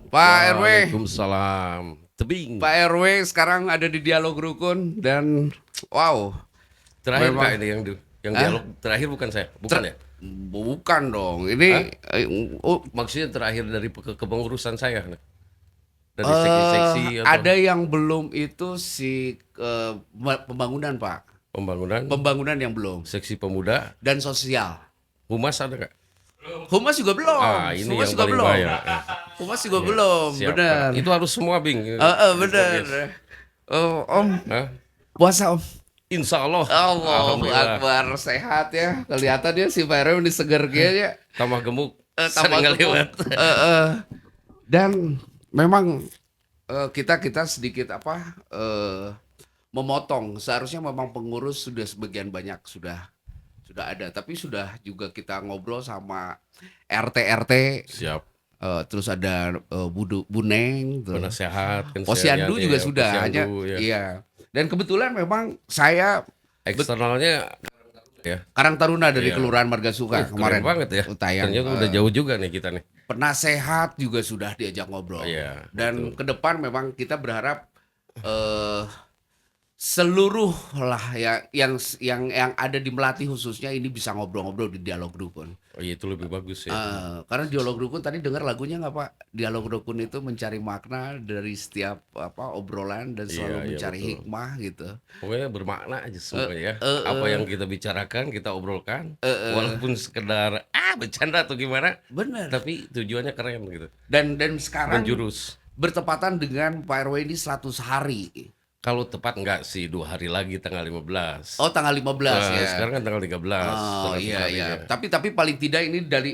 Pak RW, Waalaikumsalam. Tebing. Pak RW sekarang ada di dialog rukun dan wow, Terakhir kak memang, ini yang ah, dialog terakhir bukan saya, bukan ter- ya? bukan dong. Hah? Ini oh, Maksudnya terakhir dari kepengurusan saya nih. Dari seksi-seksi atau ada yang belum itu pembangunan Pak, pembangunan, pembangunan yang belum seksi pemuda, dan sosial. humas ada kak? Humas juga belum, Ini humas yang juga paling belum, bahaya. humas juga Iya. belum, Siap kak. benar. Itu harus semua Bing. Benar. Oh, Om, Hah? puasa Om. Insya Allah. Allahu Alhamdulillah. Akbar, sehat ya. Kelihatan dia si Pak RW ini seger ya. Tambah gemuk. Tambah Sering gemuk. lewat. Dan memang kita sedikit memotong. Seharusnya memang pengurus sudah sebagian banyak sudah ada, tapi sudah juga kita ngobrol sama RT, Siap. terus ada Buneng, tuh. Penasehat kan saya Posyandu lihat juga ya, sudah hanya, Posyandu, ya. iya. Dan kebetulan memang saya Eksternalnya ya. Karang Taruna dari Iya. Kelurahan Margasuka Keren kemarin banget ya. tayang. Ternyata udah jauh juga nih kita nih. Penasehat juga sudah diajak ngobrol. Iya, Dan betul. ke depan memang kita berharap eh seluruh lah ya yang ada di Melati khususnya ini bisa ngobrol-ngobrol di dialog rukun. Oh iya itu lebih bagus ya. Karena dialog rukun tadi dengar lagunya nggak Pak? Dialog rukun itu mencari makna dari setiap obrolan dan Iya, selalu iya mencari betul. hikmah gitu. Pokoknya bermakna aja semua ya. eh, Apa eh, yang kita bicarakan, kita obrolkan, eh, eh. walaupun sekedar bercanda atau gimana, Bener. tapi tujuannya keren gitu. Dan sekarang Menjurus. bertepatan dengan Pak RW ini 100 hari. Kalau tepat enggak sih 2 hari lagi tanggal 15. Oh, tanggal 15 ya. Sekarang kan tanggal 13, Oh, 100 iya iya. harinya. Tapi paling tidak ini dari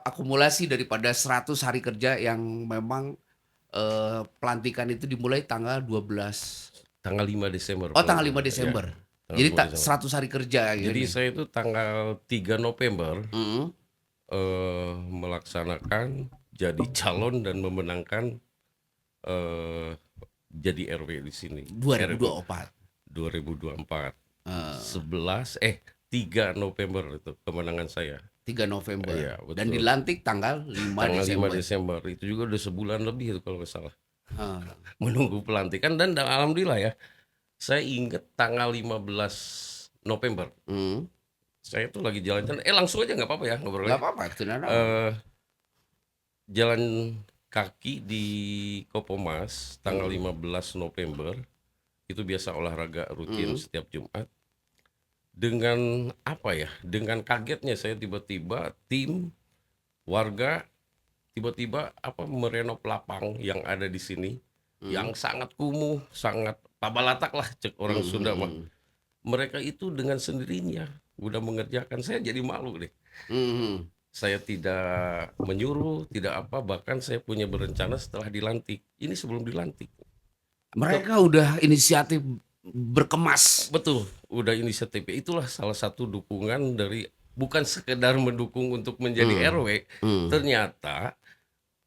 akumulasi daripada 100 hari kerja yang memang pelantikan itu dimulai tanggal 12. Tanggal 5 Desember. Oh, kalau tanggal 5 nggak salah. Ya, Desember. tanggal Jadi 5 Desember. 100 hari kerja Jadi gini. saya itu tanggal 3 November Mm-mm. melaksanakan jadi calon dan memenangkan eh, jadi RW di sini. 2024. 2024. Eh, 3 November itu kemenangan saya. 3 November. Iya, Dan betul. dilantik tanggal 5 Tanggal 5 Desember. Desember. Itu juga udah sebulan lebih itu kalau nggak salah. Ah. Menunggu pelantikan dan alhamdulillah ya. Saya ingat tanggal 15 November. Mm. Saya tuh lagi jalan-jalan. Langsung aja nggak apa-apa ya Nggak ngobrolnya. apa-apa, tidak ada. Eh, jalan kaki di Kopomas tanggal 15 November. Itu biasa olahraga rutin setiap Jumat. Dengan apa ya? Dengan kagetnya saya tiba-tiba tim warga tiba-tiba merenov lapang yang ada di sini yang sangat kumuh, sangat pabalatak lah cek orang Sunda mah. Mereka itu dengan sendirinya udah mengerjakan, saya jadi malu deh. Mhm. Saya tidak menyuruh, tidak apa, bahkan saya punya berencana setelah dilantik. Ini sebelum dilantik. Mereka udah inisiatif berkemas. Betul, udah inisiatifnya. Itulah salah satu dukungan dari bukan sekedar mendukung untuk menjadi RW, ternyata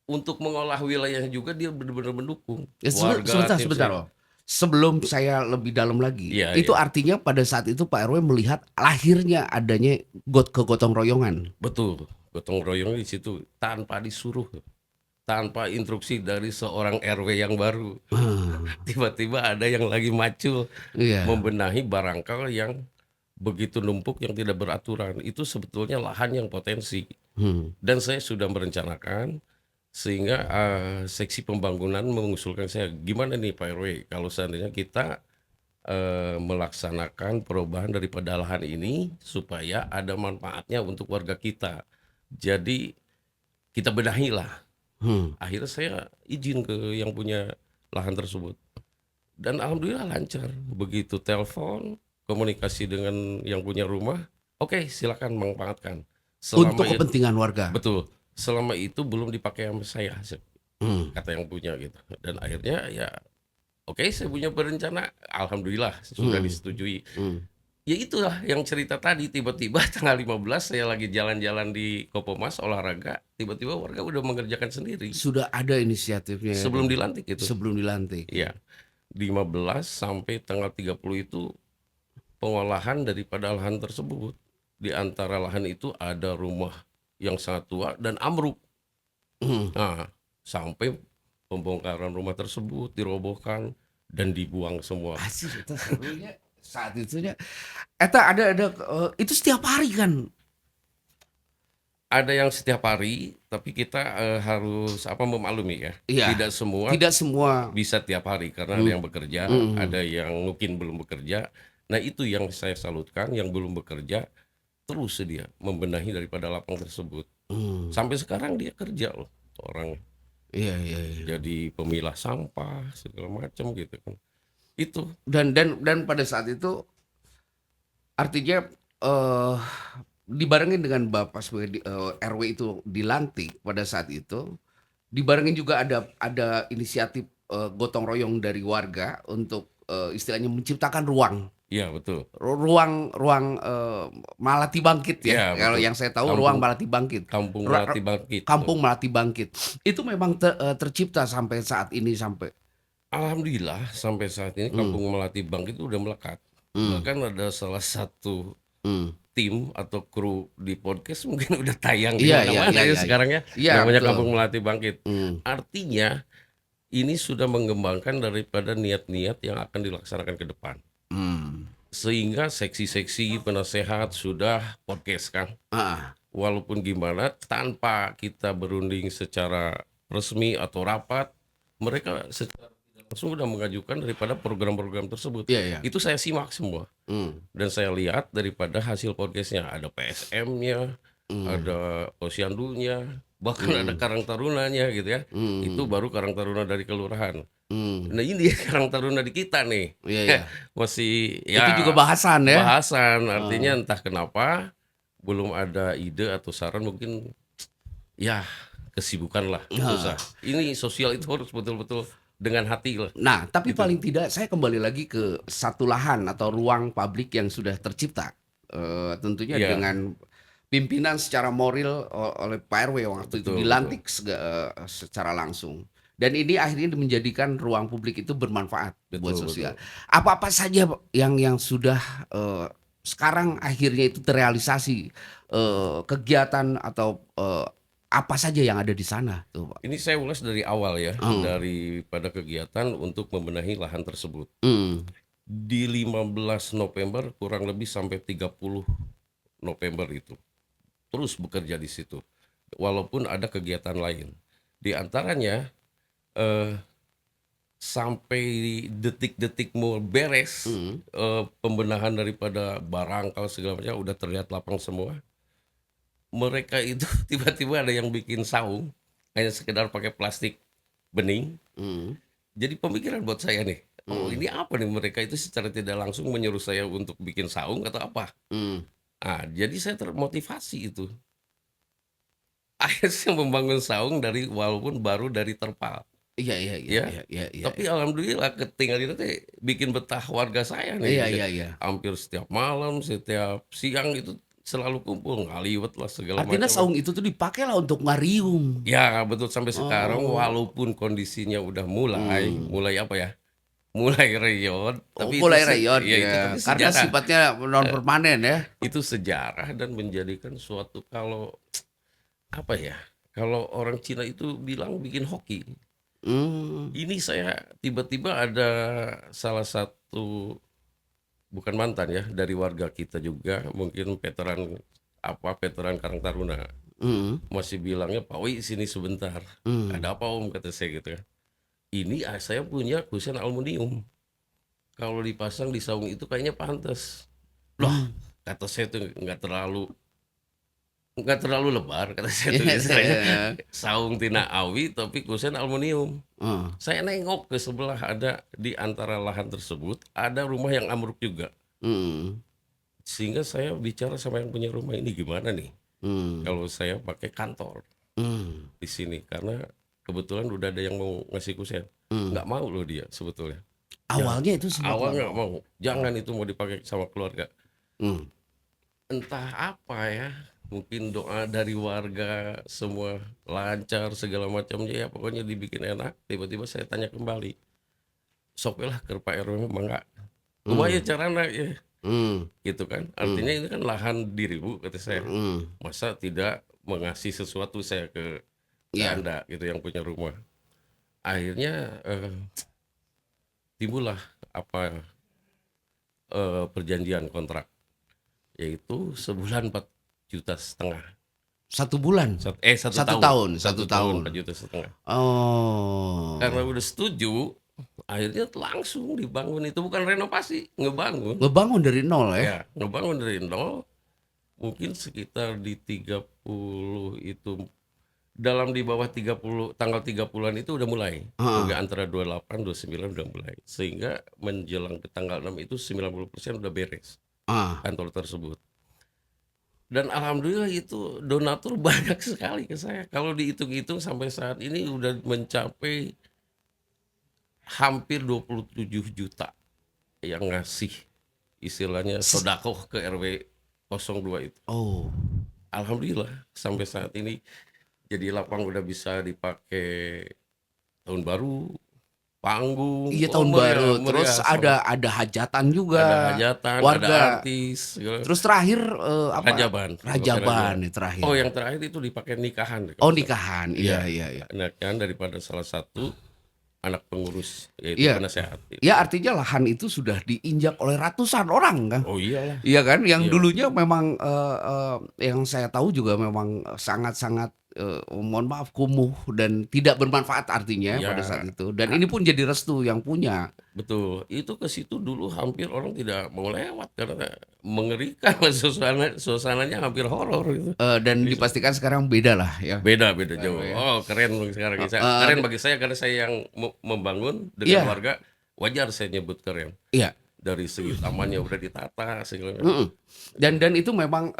untuk mengolah wilayahnya juga dia benar-benar mendukung. Ya, Warga tim sebentar, saya. Om. Sebelum saya lebih dalam lagi, Iya, itu iya. artinya pada saat itu Pak RW melihat lahirnya adanya kegotong royongan. Betul, gotong royong di situ tanpa disuruh, tanpa instruksi dari seorang RW yang baru. Tiba-tiba ada yang lagi macul Iya. membenahi barangkal yang begitu numpuk yang tidak beraturan. Itu sebetulnya lahan yang potensi. Dan saya sudah merencanakan sehingga seksi pembangunan mengusulkan saya, gimana nih Pak RW kalau seandainya kita melaksanakan perubahan daripada lahan ini supaya ada manfaatnya untuk warga kita. Jadi kita benahi lah. Akhirnya saya izin ke yang punya lahan tersebut. Dan alhamdulillah lancar. Begitu telepon, komunikasi dengan yang punya rumah, oke, silakan manfaatkan. Untuk Selama kepentingan warga. betul, selama itu belum dipakai sama saya, Hmm. kata yang punya gitu. Dan akhirnya ya oke, saya punya berencana, alhamdulillah sudah disetujui. Ya itulah yang cerita tadi, tiba-tiba tanggal 15 saya lagi jalan-jalan di Kopomas olahraga, tiba-tiba warga udah mengerjakan sendiri Sudah ada inisiatifnya ya, sebelum dilantik itu. sebelum dilantik. Iya, 15 sampai tanggal 30 itu pengolahan daripada lahan tersebut. Di antara lahan itu ada rumah yang sangat tua dan ambruk. Nah, sampai pembongkaran rumah tersebut dirobohkan dan dibuang semua. Asli itu serunya saat itunya. Eta ada itu setiap hari kan. Ada yang setiap hari, tapi kita harus memaklumi ya. Iya. Tidak semua Tidak semua. bisa tiap hari karena ada Hmm. yang bekerja, Hmm. ada yang mungkin belum bekerja. Nah, itu yang saya salutkan, yang belum bekerja terus dia membenahi daripada lapang tersebut. Hmm. Sampai sekarang dia kerja loh, orang Iya, iya, iya. jadi pemilah sampah segala macam gitu kan. Itu Dan pada saat itu artinya eh dibarengin dengan Bapak sebagai RW itu dilantik pada saat itu, dibarengin juga ada inisiatif gotong royong dari warga untuk istilahnya menciptakan iya betul. ruang ruang Malati Bangkit ya. Iya Kalau betul. yang saya tahu Kampung ruang Malati Bangkit. Kampung Ra- Melati ra- Bangkit. Kampung Melati Bangkit. Itu memang tercipta sampai saat ini sampai. Alhamdulillah sampai saat ini Hmm, Kampung Melati Bangkit itu udah melekat. hmm, Bahkan ada salah satu hmm. tim atau kru di podcast mungkin udah tayang di Iya, iya, mana-mana iya, ya iya. sekarang ya. Iya, Namanya betul. Kampung Melati Bangkit. Hmm, Artinya ini sudah mengembangkan daripada niat-niat yang akan dilaksanakan ke depan. hmm. Sehingga seksi-seksi penasehat sudah podcast kan. Ah, Walaupun gimana tanpa kita berunding secara resmi atau rapat, mereka secara tidak langsung sudah mengajukan daripada program-program tersebut. iya, iya. Itu saya simak semua. Hmm, Dan saya lihat daripada hasil podcastnya ada PSM-nya, hmm, ada Posyandunya, bahkan ada hmm, Karang Tarunanya gitu ya. Itu hmm, baru Karang Taruna dari kelurahan. hmm. Nah ini Karang Taruna di kita nih. Iya, iya. Masih Itu juga ya bahasan ya. bahasan, Ah, artinya entah kenapa belum ada ide atau saran, mungkin ya kesibukan lah, susah. ah. Ini sosial itu harus betul-betul dengan hati lah Nah, tapi gitu. paling tidak saya kembali lagi ke satu lahan atau ruang publik yang sudah tercipta. Tentunya Iya, dengan pimpinan secara moral oleh Pak RW waktu itu betul betul. dilantik secara langsung. Dan ini akhirnya menjadikan ruang publik itu bermanfaat buat Betul betul. sosial. Apa-apa saja Pak, yang sudah sekarang akhirnya itu terrealisasi kegiatan atau apa saja yang ada di sana tuh Pak. Ini saya ulas dari awal ya, Hmm. daripada kegiatan untuk membenahi lahan tersebut. Hmm. Di 15 November kurang lebih sampai 30 November itu terus bekerja di situ. Walaupun ada kegiatan lain. Di antaranya eh, sampai detik-detik mau beres Hmm. pembenahan daripada barang kalau segala macam udah terlihat lapang semua. Mereka itu tiba-tiba ada yang bikin saung hanya sekedar pakai plastik bening. Hmm. Jadi pemikiran buat saya nih, oh Hmm. ini apa nih, mereka itu secara tidak langsung menyuruh saya untuk bikin saung atau apa. Hmm. Ah, jadi saya termotivasi itu. Akhirnya saya membangun saung dari walaupun baru dari terpal, Iya, iya, iya, ya. iya, iya, iya, Tapi alhamdulillah ketinggalan itu teh bikin betah warga saya iya, nih. iya, iya. Hampir setiap malam, setiap siang itu selalu kumpul, ngaliwet lah segala Artinya macam lah. saung itu tuh dipakailah untuk ngariung. Ya betul sampai sekarang Oh. walaupun kondisinya udah mulai Hmm. mulai apa ya? Mulai reyon, Oh, tapi itu mulai reyon ya itu ya. tapi Karena sejarah. sifatnya non permanen ya. Itu sejarah dan menjadikan suatu kalau apa ya? Kalau orang Cina itu bilang bikin hoki. Hmm. Ini saya tiba-tiba ada salah satu bukan mantan ya dari warga kita juga mungkin veteran veteran Karang Taruna Hmm. masih bilangnya Pak Wi sini sebentar. Hmm. Ada apa Om kata saya gitu kan. Ini saya punya kusen aluminium. Kalau dipasang di saung itu kayaknya pantas. Loh, Hmm. kata saya tuh nggak terlalu lebar kata saya tuh istilahnya saung tina awi tapi kusen aluminium. Hmm. Saya nengok ke sebelah ada di antara lahan tersebut ada rumah yang ambruk juga. Hmm. Sehingga saya bicara sama yang punya rumah ini gimana nih Hmm. kalau saya pakai kantor Hmm. di sini karena kebetulan udah ada yang mau ngasih kusen. Hmm. Nggak mau loh dia sebetulnya. Ya, Awalnya itu sempat awal nggak nggak mau. Jangan itu mau dipakai sama keluarga. Hmm. Entah apa ya, mungkin doa dari warga semua lancar segala macamnya ya pokoknya dibikin enak. Tiba-tiba saya tanya kembali, sok lah ke Pak RW mangga. Kumaha Hmm. carana ya Hmm. gitu kan. Hmm. Artinya ini kan lahan dirimu kata saya. Hmm. Masa tidak mengasih sesuatu saya ke ke Iya. Anda gitu yang punya rumah. Akhirnya timbullah apa perjanjian kontrak, yaitu sebulan 4,5 juta. 1 bulan? Satu Satu tahun, tahun? satu Satu tahun tahun? 4,5 juta. Karena Oh. udah setuju, akhirnya langsung dibangun, itu bukan renovasi, ngebangun. Ngebangun dari nol ya? Ya, ngebangun dari nol, mungkin sekitar di 30 itu, dalam di bawah 30, tanggal 30-an itu udah mulai. Heeh. Enggak, antara 28, 29 udah mulai. Sehingga menjelang ke tanggal 6 itu 90% udah beres Ah. kantor tersebut. Dan alhamdulillah itu donatur banyak sekali ke saya. Kalau dihitung-hitung sampai saat ini udah mencapai hampir 27 juta yang ngasih istilahnya S- sodakoh ke RW 02 itu. Oh. Alhamdulillah sampai saat ini jadi lapang udah bisa dipakai tahun baru, panggung, Iya, oh tahun meriah, baru. meriah Terus sampai ada hajatan ada juga hajatan, ada warga. artis, segala. Terus terakhir apa? Rajaban, dipakai Rajaban rajaban. nih terakhir. Oh, yang terakhir itu dipakai nikahan Oh, kalau salah. nikahan. Iya, Iya, iya, iya. nikahan daripada salah satu anak pengurus, yaitu Iya. penasehat Ya, itu. artinya lahan itu sudah diinjak oleh ratusan orang kan? Oh iyalah, Iya kan? Yang iya, dulunya memang yang saya tahu juga memang sangat-sangat mohon maaf kumuh dan tidak bermanfaat artinya pada saat iya. itu. Dan ini pun jadi restu yang punya. Betul, itu ke situ dulu hampir orang tidak mau lewat karena mengerikan, suasananya hampir horor itu. Dan dipastikan sekarang beda lah ya. Beda beda jauh. Ya. Oh, keren sekarang. Heeh, Keren bagi saya karena saya yang membangun dengan iya, warga, wajar saya nyebut keren. iya. Dari segi tamannya udah ditata segala macam. Mm-mm. Dan itu memang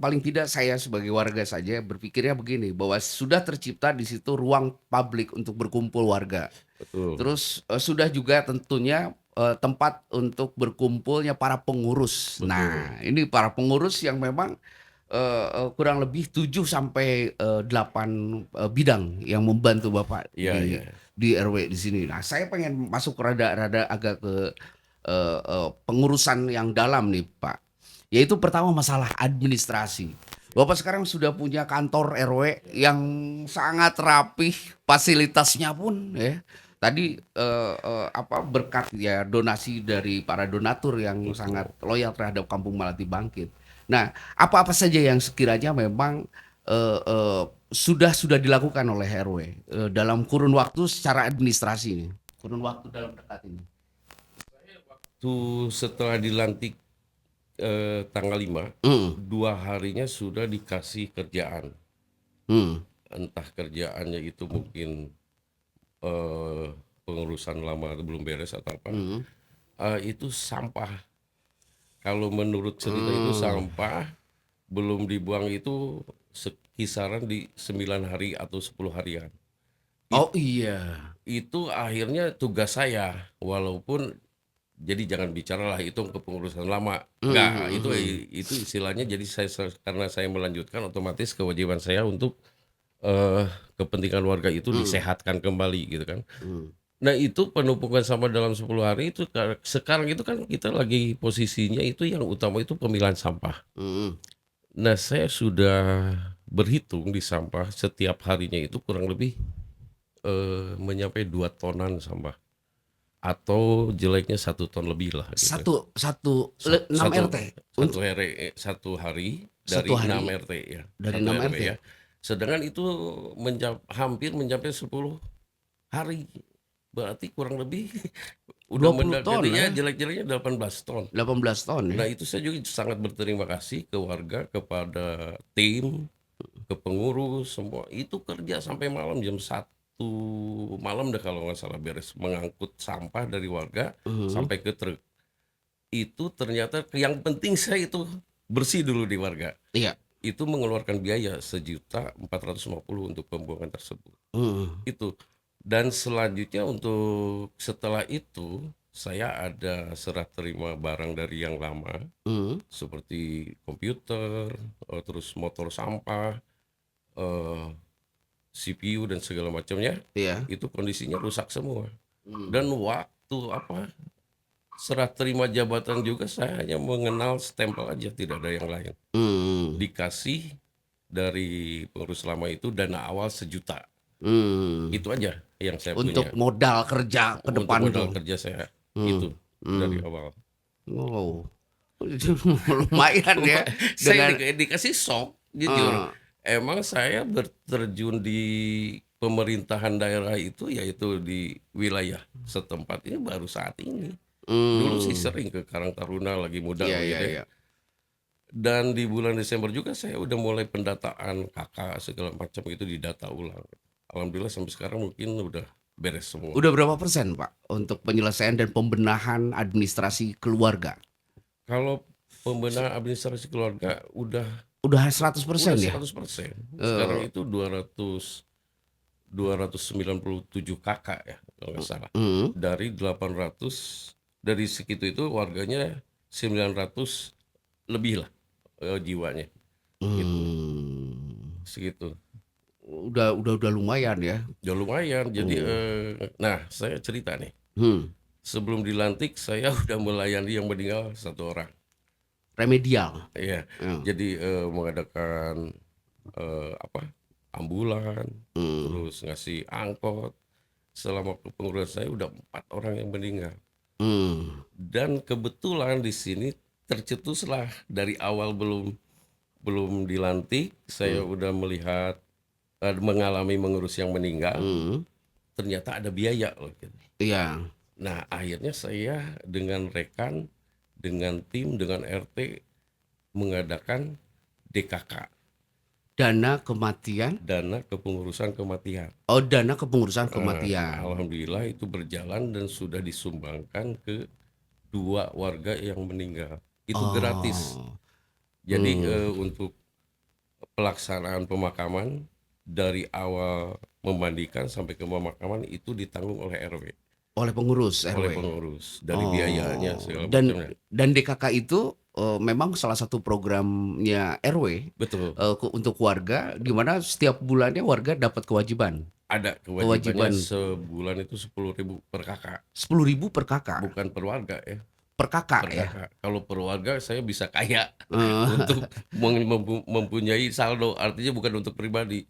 paling tidak saya sebagai warga saja berpikirnya begini bahwa sudah tercipta di situ ruang publik untuk berkumpul warga. Betul. Terus sudah juga tentunya tempat untuk berkumpulnya para pengurus. Betul. Nah, ini para pengurus yang memang kurang lebih 7 sampai 8 bidang yang membantu Bapak Iya, iya. di RW di sini. Nah, saya pengen masuk rada-rada agak ke pengurusan yang dalam nih, Pak. Yaitu pertama masalah administrasi. Bapak sekarang sudah punya kantor RW yang sangat rapih, fasilitasnya pun ya. Tadi apa berkat ya donasi dari para donatur yang sangat Betul. loyal terhadap Kampung Melati Bangkit. Nah, apa-apa saja yang sekiranya memang sudah dilakukan oleh RW dalam kurun waktu secara administrasi ini, kurun waktu dalam dekat ini. Tuh setelah dilantik tanggal 5, Hmm, 2 harinya sudah dikasih kerjaan. hmm, Entah kerjaannya itu mungkin eh, pengurusan lama belum beres atau apa. hmm, Itu sampah. Kalau menurut cerita itu hmm. sampah belum dibuang itu kisaran di 9 hari atau 10 harian. Oh iya. Itu akhirnya tugas saya, walaupun jadi jangan bicaralah itu kepengurusan lama. Hmm, Enggak, hmm, hmm, itu istilahnya jadi karena saya melanjutkan otomatis kewajiban saya untuk eh, kepentingan warga itu hmm, disehatkan kembali gitu kan. hmm, Nah, itu penumpukan sampah dalam 10 hari itu sekarang itu kan kita lagi posisinya itu yang utama itu pemilahan sampah. hmm. Nah, saya sudah berhitung di sampah setiap harinya itu kurang lebih mencapai 2 tonan sampah, atau jeleknya 1 ton lebih lah gitu. Satu satu 6 Satu RT satu untuk hari, 1 hari dari satu 6 hari RT ya, dari satu 6 RW RT. ya. Sedangkan itu hampir mencapai 10 hari. Berarti kurang lebih udah 20 ton mendekati ya ya, jelek-jeleknya 18 ton. 18 ton ya. Nah, itu saya juga sangat berterima kasih ke warga, kepada tim, ke pengurus semua. Itu kerja sampai malam jam 1 malam dah kalau nggak salah beres mengangkut sampah dari warga Mhm. sampai ke truk. Itu ternyata yang penting saya itu bersih dulu di warga. Iya. Itu mengeluarkan biaya 1.450.000 untuk pembuangan tersebut. Mhm. Itu. Dan selanjutnya untuk setelah itu saya ada serah terima barang dari yang lama Mhm. seperti komputer, terus motor sampah, eh, CPU dan segala macamnya. Iya. Itu kondisinya rusak semua. Mhm. Dan waktu apa serah terima jabatan juga saya hanya mengenal stempel aja, tidak ada yang lain. Mhm. Dikasih dari pengurus lama itu dana awal 1 juta. Hmm. Itu aja yang saya Untuk punya. modal kerja ke Untuk depan modal tuh. kerja saya Hmm. itu dari Hmm. awal. Wow. Lumayan ya Saya dengan dikasih shock jujur. eh, Emang saya berterjun di pemerintahan daerah itu yaitu di wilayah setempat ini baru saat ini. Dulu sih hmm. sering ke Karang Taruna lagi muda Iya iya begitu ya. iya. Dan di bulan Desember juga saya udah mulai pendataan kakak segala macam itu didata ulang. Alhamdulillah sampai sekarang mungkin udah beres semua. Udah berapa persen Pak untuk penyelesaian dan pembenahan administrasi keluarga? Kalau pembenahan administrasi keluarga Udah 100% udah ya? 100%. Sekarang Eh, itu 297 kakak ya kalau nggak salah. hmm. Dari 800 dari segitu itu warganya 900 lebih lah jiwanya itu Hmm. segitu. Udah lumayan ya. Ya lumayan. Jadi Hmm. nah saya cerita nih. Hmm. Sebelum dilantik saya udah melayani yang meninggal 1 orang. Remedial. Iya. Hmm. Jadi mengadakan apa? Ambulan, Hmm. terus ngasih angkot. Selama kepengurusan saya udah 4 orang yang meninggal. Hmm. Dan kebetulan di sini tercetuslah dari awal belum belum dilantik saya Hmm. udah melihat mengalami mengurus yang meninggal. Hmm. Ternyata ada biaya loh gitu. Iya. Nah akhirnya saya dengan rekan, dengan tim, dengan RT mengadakan DKK, Dana kematian. dana kepengurusan kematian. Oh, dana kepengurusan kematian. Alhamdulillah itu berjalan dan sudah disumbangkan ke 2 warga yang meninggal. Itu gratis. Oh. Jadi Hmm. untuk pelaksanaan pemakaman dari awal memandikan sampai ke pemakaman itu ditanggung oleh RW, Oleh pengurus RW. oleh pengurus dari biayanya Oh, segala dan macamnya. DKK itu memang salah satu programnya RW Betul. untuk warga, di mana setiap bulannya warga dapat kewajiban, Ada kewajibannya kewajiban sebulan itu 10.000 per kakak, 10.000 per kakak, bukan per warga ya. per kakak Per ya. kakak. Kalau per warga saya bisa kaya Eh, untuk mempunyai saldo, artinya bukan untuk pribadi.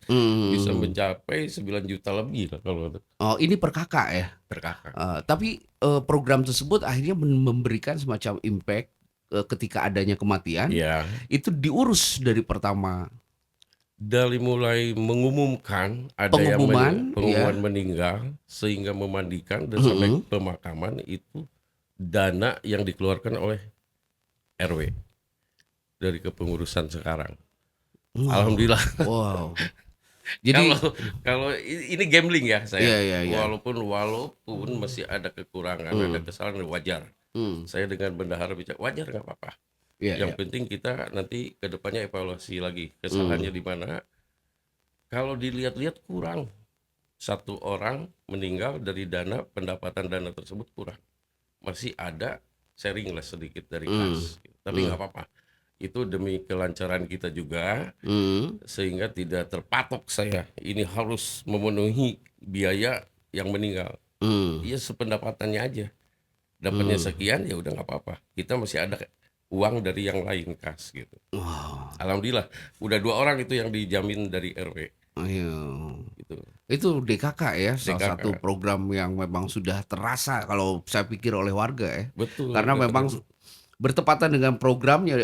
Bisa hmm. mencapai 9 juta lebih lah kalau untuk Oh, ini per kakak ya. per kakak. Tapi program tersebut akhirnya memberikan semacam impact ketika adanya kematian, Ya, itu diurus dari pertama dari mulai mengumumkan ada yang pengumuman, pengumuman ya. meninggal sehingga memandikan dan sampai Mm-mm. pemakaman itu dana yang dikeluarkan oleh RW dari kepengurusan sekarang. Wow, Alhamdulillah. wow. Kalau Jadi, kalau ini gambling ya iya saya. iya iya. Walaupun masih ada kekurangan, ada Hmm. kesalahan wajar. Hmm. Saya dengan bendahara bicara wajar nggak apa-apa. Iya Yang iya. penting kita nanti ke depannya evaluasi lagi Hmm. kesalahannya di mana. Kalau dilihat-lihat kurang 1 orang meninggal dari dana pendapatan dana tersebut kurang. Masih ada sharing lah sedikit dari Hmm. kas. Tapi Hmm. nggak apa-apa. Itu demi kelancaran kita juga Hmm. sehingga tidak terpatok saya ini harus memenuhi biaya yang meninggal. Hmm. Iya sependapatannya aja. Dapatnya Hmm. sekian ya udah nggak apa-apa. Kita masih ada uang dari yang lain kas gitu. Wow. Alhamdulillah udah 2 orang itu yang dijamin dari RW Iya. gitu. Itu DKK ya, salah satu DKK. program yang memang sudah terasa kalau saya pikir oleh warga ya. Betul Karena udah memang bertepatan dengan programnya,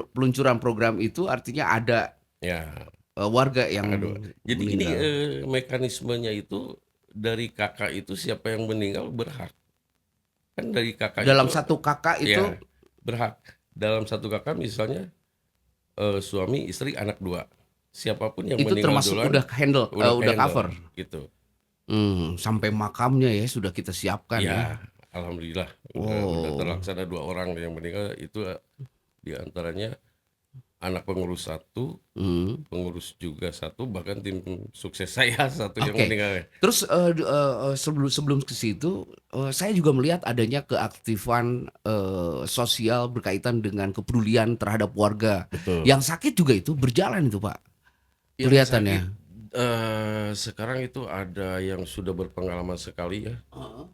peluncuran program itu artinya ada ya. warga yang Aduh. Jadi ini meninggal. mekanismenya itu dari kakak itu siapa yang meninggal berhak. Kan dari kakak Dalam itu satu kakak itu ya berhak. Dalam satu kakak misalnya suami, istri, anak 2. Siapapun yang meninggal termasuk duluan udah handle, udah udah handle cover. gitu. Sampai makamnya ya sudah kita siapkan ya. Ya, alhamdulillah udah Oh. terlaksana 2 orang yang meninggal itu di antaranya anak pengurus 1, Hmm. pengurus juga 1, bahkan tim sukses saya 1 yang Oke. meninggal. Terus sebelum sebelum ke situ, saya juga melihat adanya keaktifan sosial berkaitan dengan kepedulian terhadap warga. Betul. Yang sakit juga itu berjalan itu, Pak. Yang sakit Kelihatannya. sekarang itu ada yang sudah berpengalaman sekali ya Heeh.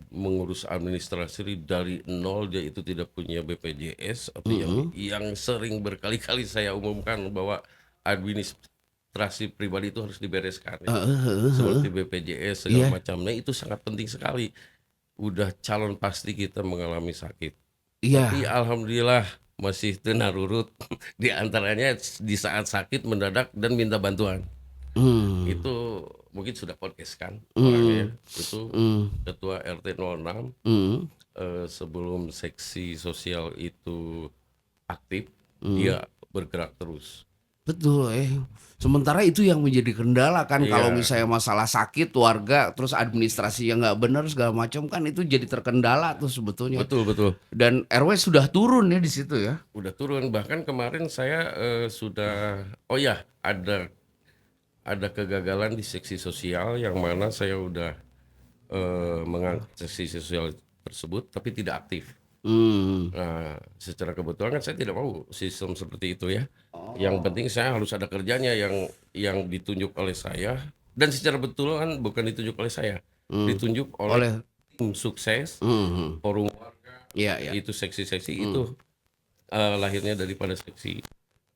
mengurus administrasi dari nol, dia itu tidak punya BPJS atau yang Mhm. sering berkali-kali saya umumkan bahwa administrasi pribadi itu harus dibereskan ya. Heeh heeh heeh. Seperti BPJS segala Iya macam. Nah, itu sangat penting sekali. Udah calon pasti kita mengalami sakit. Tapi iya. alhamdulillah masih tenarurut di antaranya di saat sakit mendadak dan minta bantuan. Mmm, Itu mungkin sudah podcast kan orangnya ya. mhm, Itu mmm, ketua RT 06 mhm, sebelum seksi sosial itu aktif, mhm. dia bergerak terus. Betul, sementara itu yang menjadi kendala kan kalau Iya, misalnya masalah sakit warga, terus administrasi yang nggak benar segala macam kan itu jadi terkendala tuh sebetulnya. betul betul. Dan RW sudah turun ya di situ ya? Udah turun bahkan kemarin saya sudah oh ya ada kegagalan di seksi sosial yang mana saya udah mengangkat seksi sosial tersebut tapi tidak aktif. Mmm. Nah, secara kebetulan kan saya tidak mau sistem seperti itu ya. Yang Oh. penting saya harus ada kerjanya yang ditunjuk oleh saya dan secara betulan bukan ditunjuk oleh saya, Mmm. ditunjuk oleh Oleh tim sukses mhm. forum Iya iya. itu seksi-seksi itu Mmm. lahirnya daripada seksi.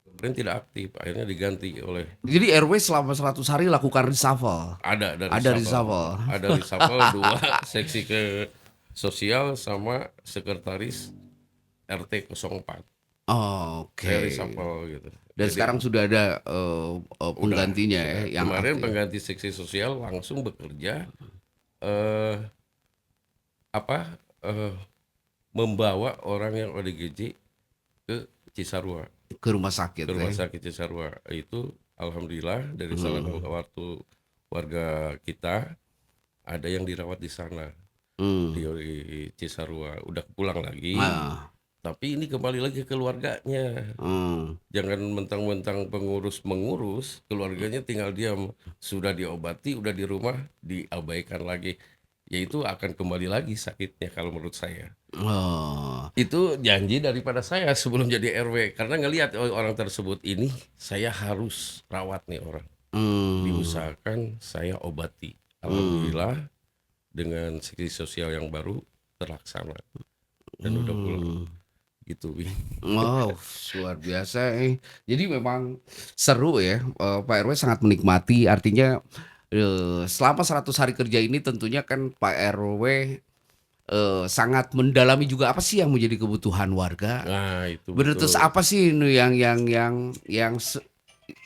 Kemarin tidak aktif, akhirnya diganti oleh Jadi RW selama 100 hari lakukan reshuffle? ada dari Ada reshuffle, reshuffle? ada reshuffle dua seksi ke sosial sama sekretaris RT 04. Saya Oke. reshuffle gitu. Dan Jadi sekarang sudah ada, penggantinya ya udah. yang Kemarin aktif? pengganti seksi sosial langsung bekerja eh apa eh membawa orang yang ODGJ ke Cisarua, Ke rumah sakit ke ya? rumah sakit Cisarua. Itu alhamdulillah dari salah Mhm. satu warga kita ada yang dirawat di sana Mmm. di Cisarua. Udah pulang lagi, Heeh. tapi ini kembali lagi ke keluarganya. Mmm. Jangan mentang-mentang pengurus mengurus, keluarganya tinggal diam. Sudah diobati, udah di rumah, diabaikan lagi. Ya itu akan kembali lagi sakitnya kalau menurut saya. Oh. Itu janji daripada saya sebelum jadi RW. Karena ngelihat oh, orang tersebut ini, saya harus rawat nih orang. Mmm. Diusahakan saya obati. Mmm. Alhamdulillah dengan segi sosial yang baru terlaksana dan udah pulang Mmm. gitu. Wi. Oh, luar biasa, Jadi memang seru ya, Pak RW sangat menikmati artinya, selama 100 hari kerja ini tentunya kan Pak RW, sangat mendalami juga apa sih yang menjadi kebutuhan warga, Nah itu prioritas betul. apa sih ini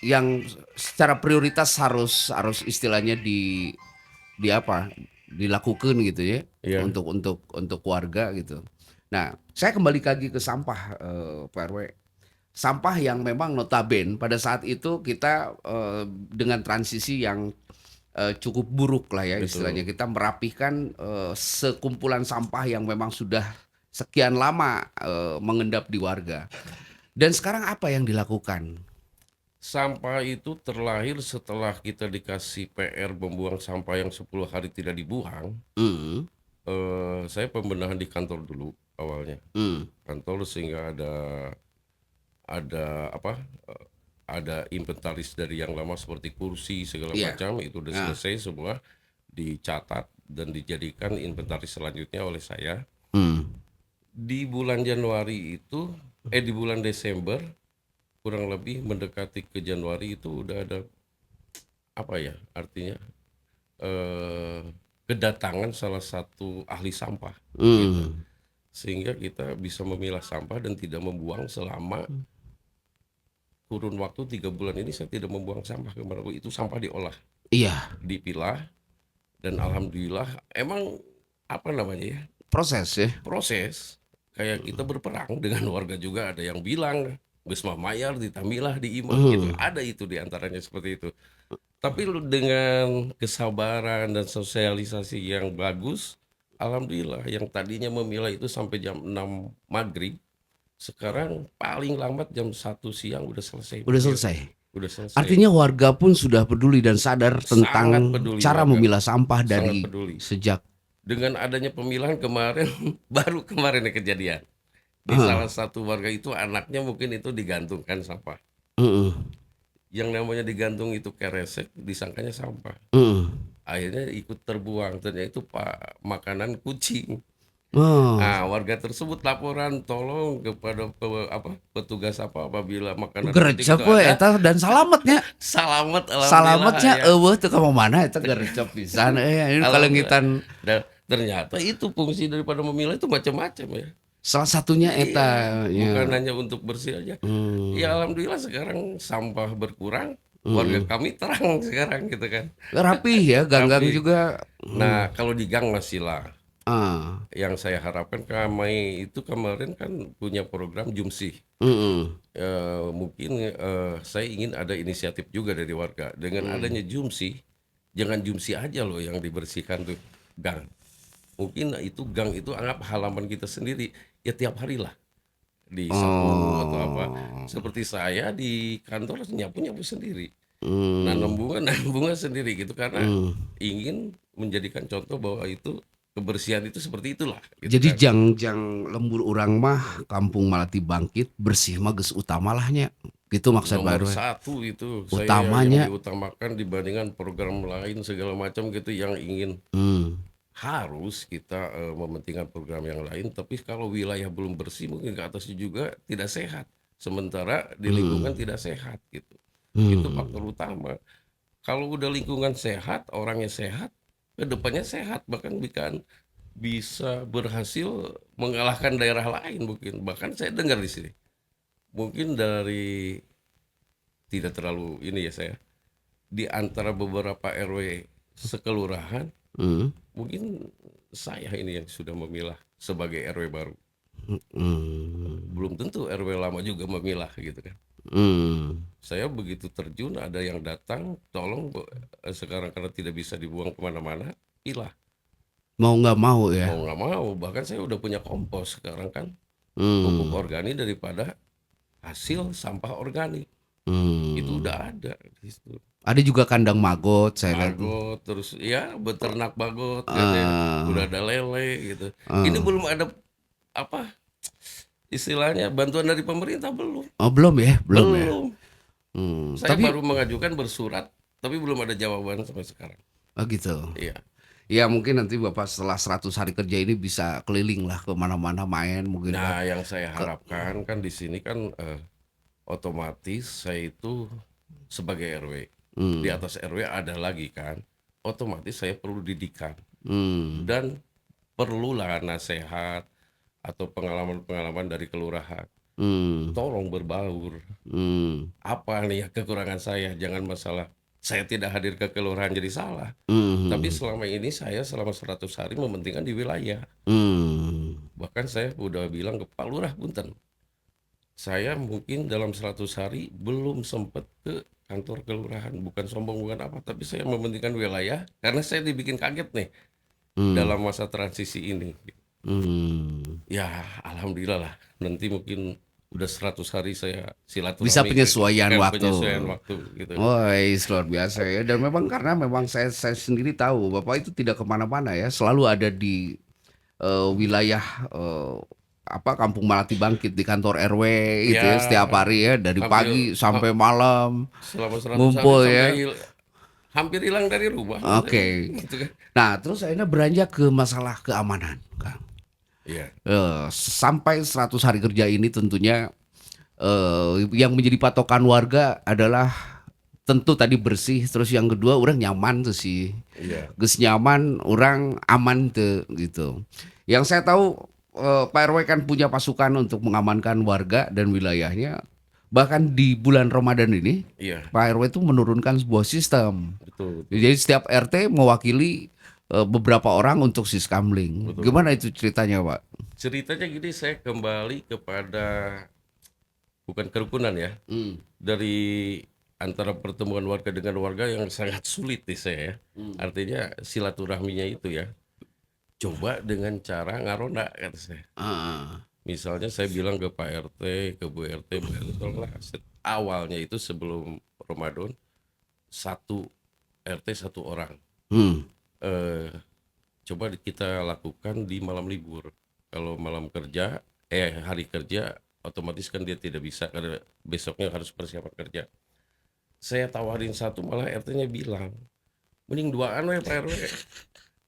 yang secara prioritas harus harus istilahnya di apa, dilakukan gitu ya, Ya, untuk warga gitu. Nah, saya kembali lagi ke sampah, Pak RW. Sampah yang memang notaben pada saat itu kita, dengan transisi yang, cukup buruk lah ya istilahnya, betul. kita merapihkan, sekumpulan sampah yang memang sudah sekian lama, mengendap di warga. Dan sekarang apa yang dilakukan? Sampah itu terlahir setelah kita dikasih PR membuang sampah yang 10 hari tidak dibuang. Mhm, Saya pembenahan di kantor dulu awalnya. mmm, Kantor sehingga ada apa? eh, Ada inventaris dari yang lama seperti kursi segala iya, macam itu udah nah, selesai semua dicatat dan dijadikan inventaris selanjutnya oleh saya. mmm, Di bulan Januari itu di bulan Desember kurang lebih mendekati ke Januari itu udah ada apa ya artinya eh, kedatangan salah satu ahli sampah gitu mmm, sehingga kita bisa memilah sampah dan tidak membuang selama kurun waktu 3 bulan ini saya tidak membuang sampah kemarin itu sampah diolah iya, dipilah dan alhamdulillah emang apa namanya ya proses ya? proses kayak kita berperang dengan warga juga ada yang bilang geus mah mayar ditamilah di imah gitu Mhm, ada itu diantaranya seperti itu. Tapi lu dengan kesabaran dan sosialisasi yang bagus, alhamdulillah yang tadinya memilah itu sampai jam 6 maghrib, sekarang paling lambat jam 1 siang udah selesai udah memilah. selesai? Udah selesai. Artinya warga pun sudah peduli dan sadar Sangat tentang peduli cara warga, memilah sampah sangat dari peduli. sejak Dengan adanya pemilahan kemarin, baru kemarin ada kejadian. Di heeh, salah satu warga itu anaknya mungkin itu digantungkan sampah. mhm, Yang namanya digantung itu keresek, disangkanya sampah. mhm. Akhirnya ikut terbuang ternyata itu pak makanan kucing Oh, Nah, warga tersebut laporan tolong kepada petugas apabila makanan rutin gerecep itu we ada. eta dan salametnya. Selamat, alhamdulillah Salametnya ya. eueuh teu ka mana eta gerecep pisan ini Alhamdulillah. kalengitan Dan ternyata itu fungsi daripada memilah itu macam-macam ya. salah satunya eta Iya, bukan ya. hanya untuk bersih aja. Ya Hmm, alhamdulillah sekarang sampah berkurang, warga mhm. kami terang sekarang gitu kan. Rapih ya, ganggang Rapi. juga. Nah, kalau di gang masih lah. Ah, Yang saya harapkan kami itu kemarin kan punya program Jumsih. mhm, Mungkin saya ingin ada inisiatif juga dari warga. Dengan mmm. adanya Jumsih, jangan Jumsih aja loh yang dibersihkan tuh gang. Mungkin itu gang itu anggap halaman kita sendiri. Ya tiap hari lah disapu atau apa. Oh, Seperti saya di kantor nyapu-nyapu sendiri. Nanam mmm, bunga, nanam bunga sendiri gitu karena mmm. ingin menjadikan contoh bahwa itu kebersihan itu seperti itulah gitu Jadi kan. jangjang lembur urang mah Kampung Melati Bangkit bersih mah geus utama lah nya, gitu maksud Pak Nomor RW? satu itu saya yang Utamanya, diutamakan dibandingkan program lain segala macam gitu yang ingin mmm, harus kita mementingkan program yang lain tapi kalau wilayah belum bersih mungkin ke atasnya juga tidak sehat sementara di lingkungan mhm, tidak sehat gitu itu mhm. faktor utama kalau udah lingkungan sehat orangnya sehat kedepannya sehat bahkan bisa berhasil mengalahkan daerah lain mungkin bahkan saya dengar di sini mungkin dari tidak terlalu ini ya saya di antara beberapa RW sekelurahan Mhm, mungkin saya ini yang sudah memilah sebagai RW baru. mhm, Belum tentu RW lama juga memilah gitu kan. mmm. Saya begitu terjun ada yang datang, tolong sekarang karena tidak bisa dibuang kemana-mana, pilah. Mau nggak mau ya? Mau nggak mau, bahkan saya udah punya kompos sekarang kan. Pupuk Mmm, organik daripada hasil sampah organik. Itu mmm. udah ada di situ. Ada juga kandang magot saya lihat, Magot, terus ya beternak bagot kan ya. eee, Udah ada lele gitu. Ini eee. belum ada apa istilahnya bantuan dari pemerintah belum. Oh belum ya? Belum ya? Belum. Saya Tapi baru mengajukan bersurat, tapi belum ada jawaban sampai sekarang. oh gitu. Iya. Ya mungkin nanti Bapak setelah 100 hari kerja ini bisa keliling lah ke mana-mana main mungkin Pak, Nah, yang saya ke harapkan kan di sini kan otomatis saya itu sebagai RW. Di mmm, atas RW ada lagi kan. Otomatis saya perlu didikan mmm, dan perlulah nasihat atau pengalaman-pengalaman dari kelurahan. mmm, Tolong berbaur. mmm, Apa nih ya kekurangan saya? Jangan masalah saya tidak hadir ke kelurahan jadi salah. Tapi mhm, selama ini saya selama 100 hari mementingkan di wilayah. mmm. Bahkan saya udah bilang ke Pak Lurah, punten, saya mungkin dalam 100 hari belum sempat ke kantor kelurahan. Bukan sombong, bukan apa, tapi saya mementingkan wilayah karena saya dibikin kaget nih Mmm, dalam masa transisi ini. mmm. Ya, alhamdulillah lah. Nanti mungkin udah 100 hari saya Bisa silaturahmi penyesuaian waktu. penyesuaian waktu gitu. Weis, luar biasa ya dan memang karena memang saya sendiri tahu Bapak itu tidak ke mana-mana ya, selalu ada di, wilayah, Kampung Melati Bangkit di kantor RW gitu ya Ya, setiap hari ya dari hampir pagi ha- sampai malam selama 100 hari ngumpul sampai ya. hampir hilang dari rumah saya Oke. gitu kan. Nah terus akhirnya beranjak ke masalah keamanan, Kang. Iya, Sampai 100 hari kerja ini tentunya, yang menjadi patokan warga adalah tentu tadi bersih, terus yang kedua orang nyaman tuh sih. iya, Geus nyaman, orang aman teu gitu. Yang saya tahu, Pak RW kan punya pasukan untuk mengamankan warga dan wilayahnya. Bahkan di bulan Ramadan ini, iya, Pak RW itu menurunkan sebuah sistem. betul, betul, Jadi setiap RT mewakili, beberapa orang untuk Siskamling. betul, Gimana betul. itu ceritanya, Pak? Ceritanya gini, saya kembali kepada bukan kerukunan ya, Mmm, dari antara pertemuan warga dengan warga yang sangat sulit nih saya ya. mmm, Artinya silaturahminya itu ya, coba dengan cara ngaronda kata saya. heeh, Misalnya saya bilang ke Pak RT, ke Bu RT, Bu RT tolonglah awalnya itu sebelum Ramadan satu RT satu orang. mmm, Eh, Coba kita lakukan di malam libur. Kalau malam kerja, hari kerja, otomatis kan dia tidak bisa karena besoknya harus persiapan kerja. Saya tawarin satu malah RT-nya bilang, mending duaan we Pak RW.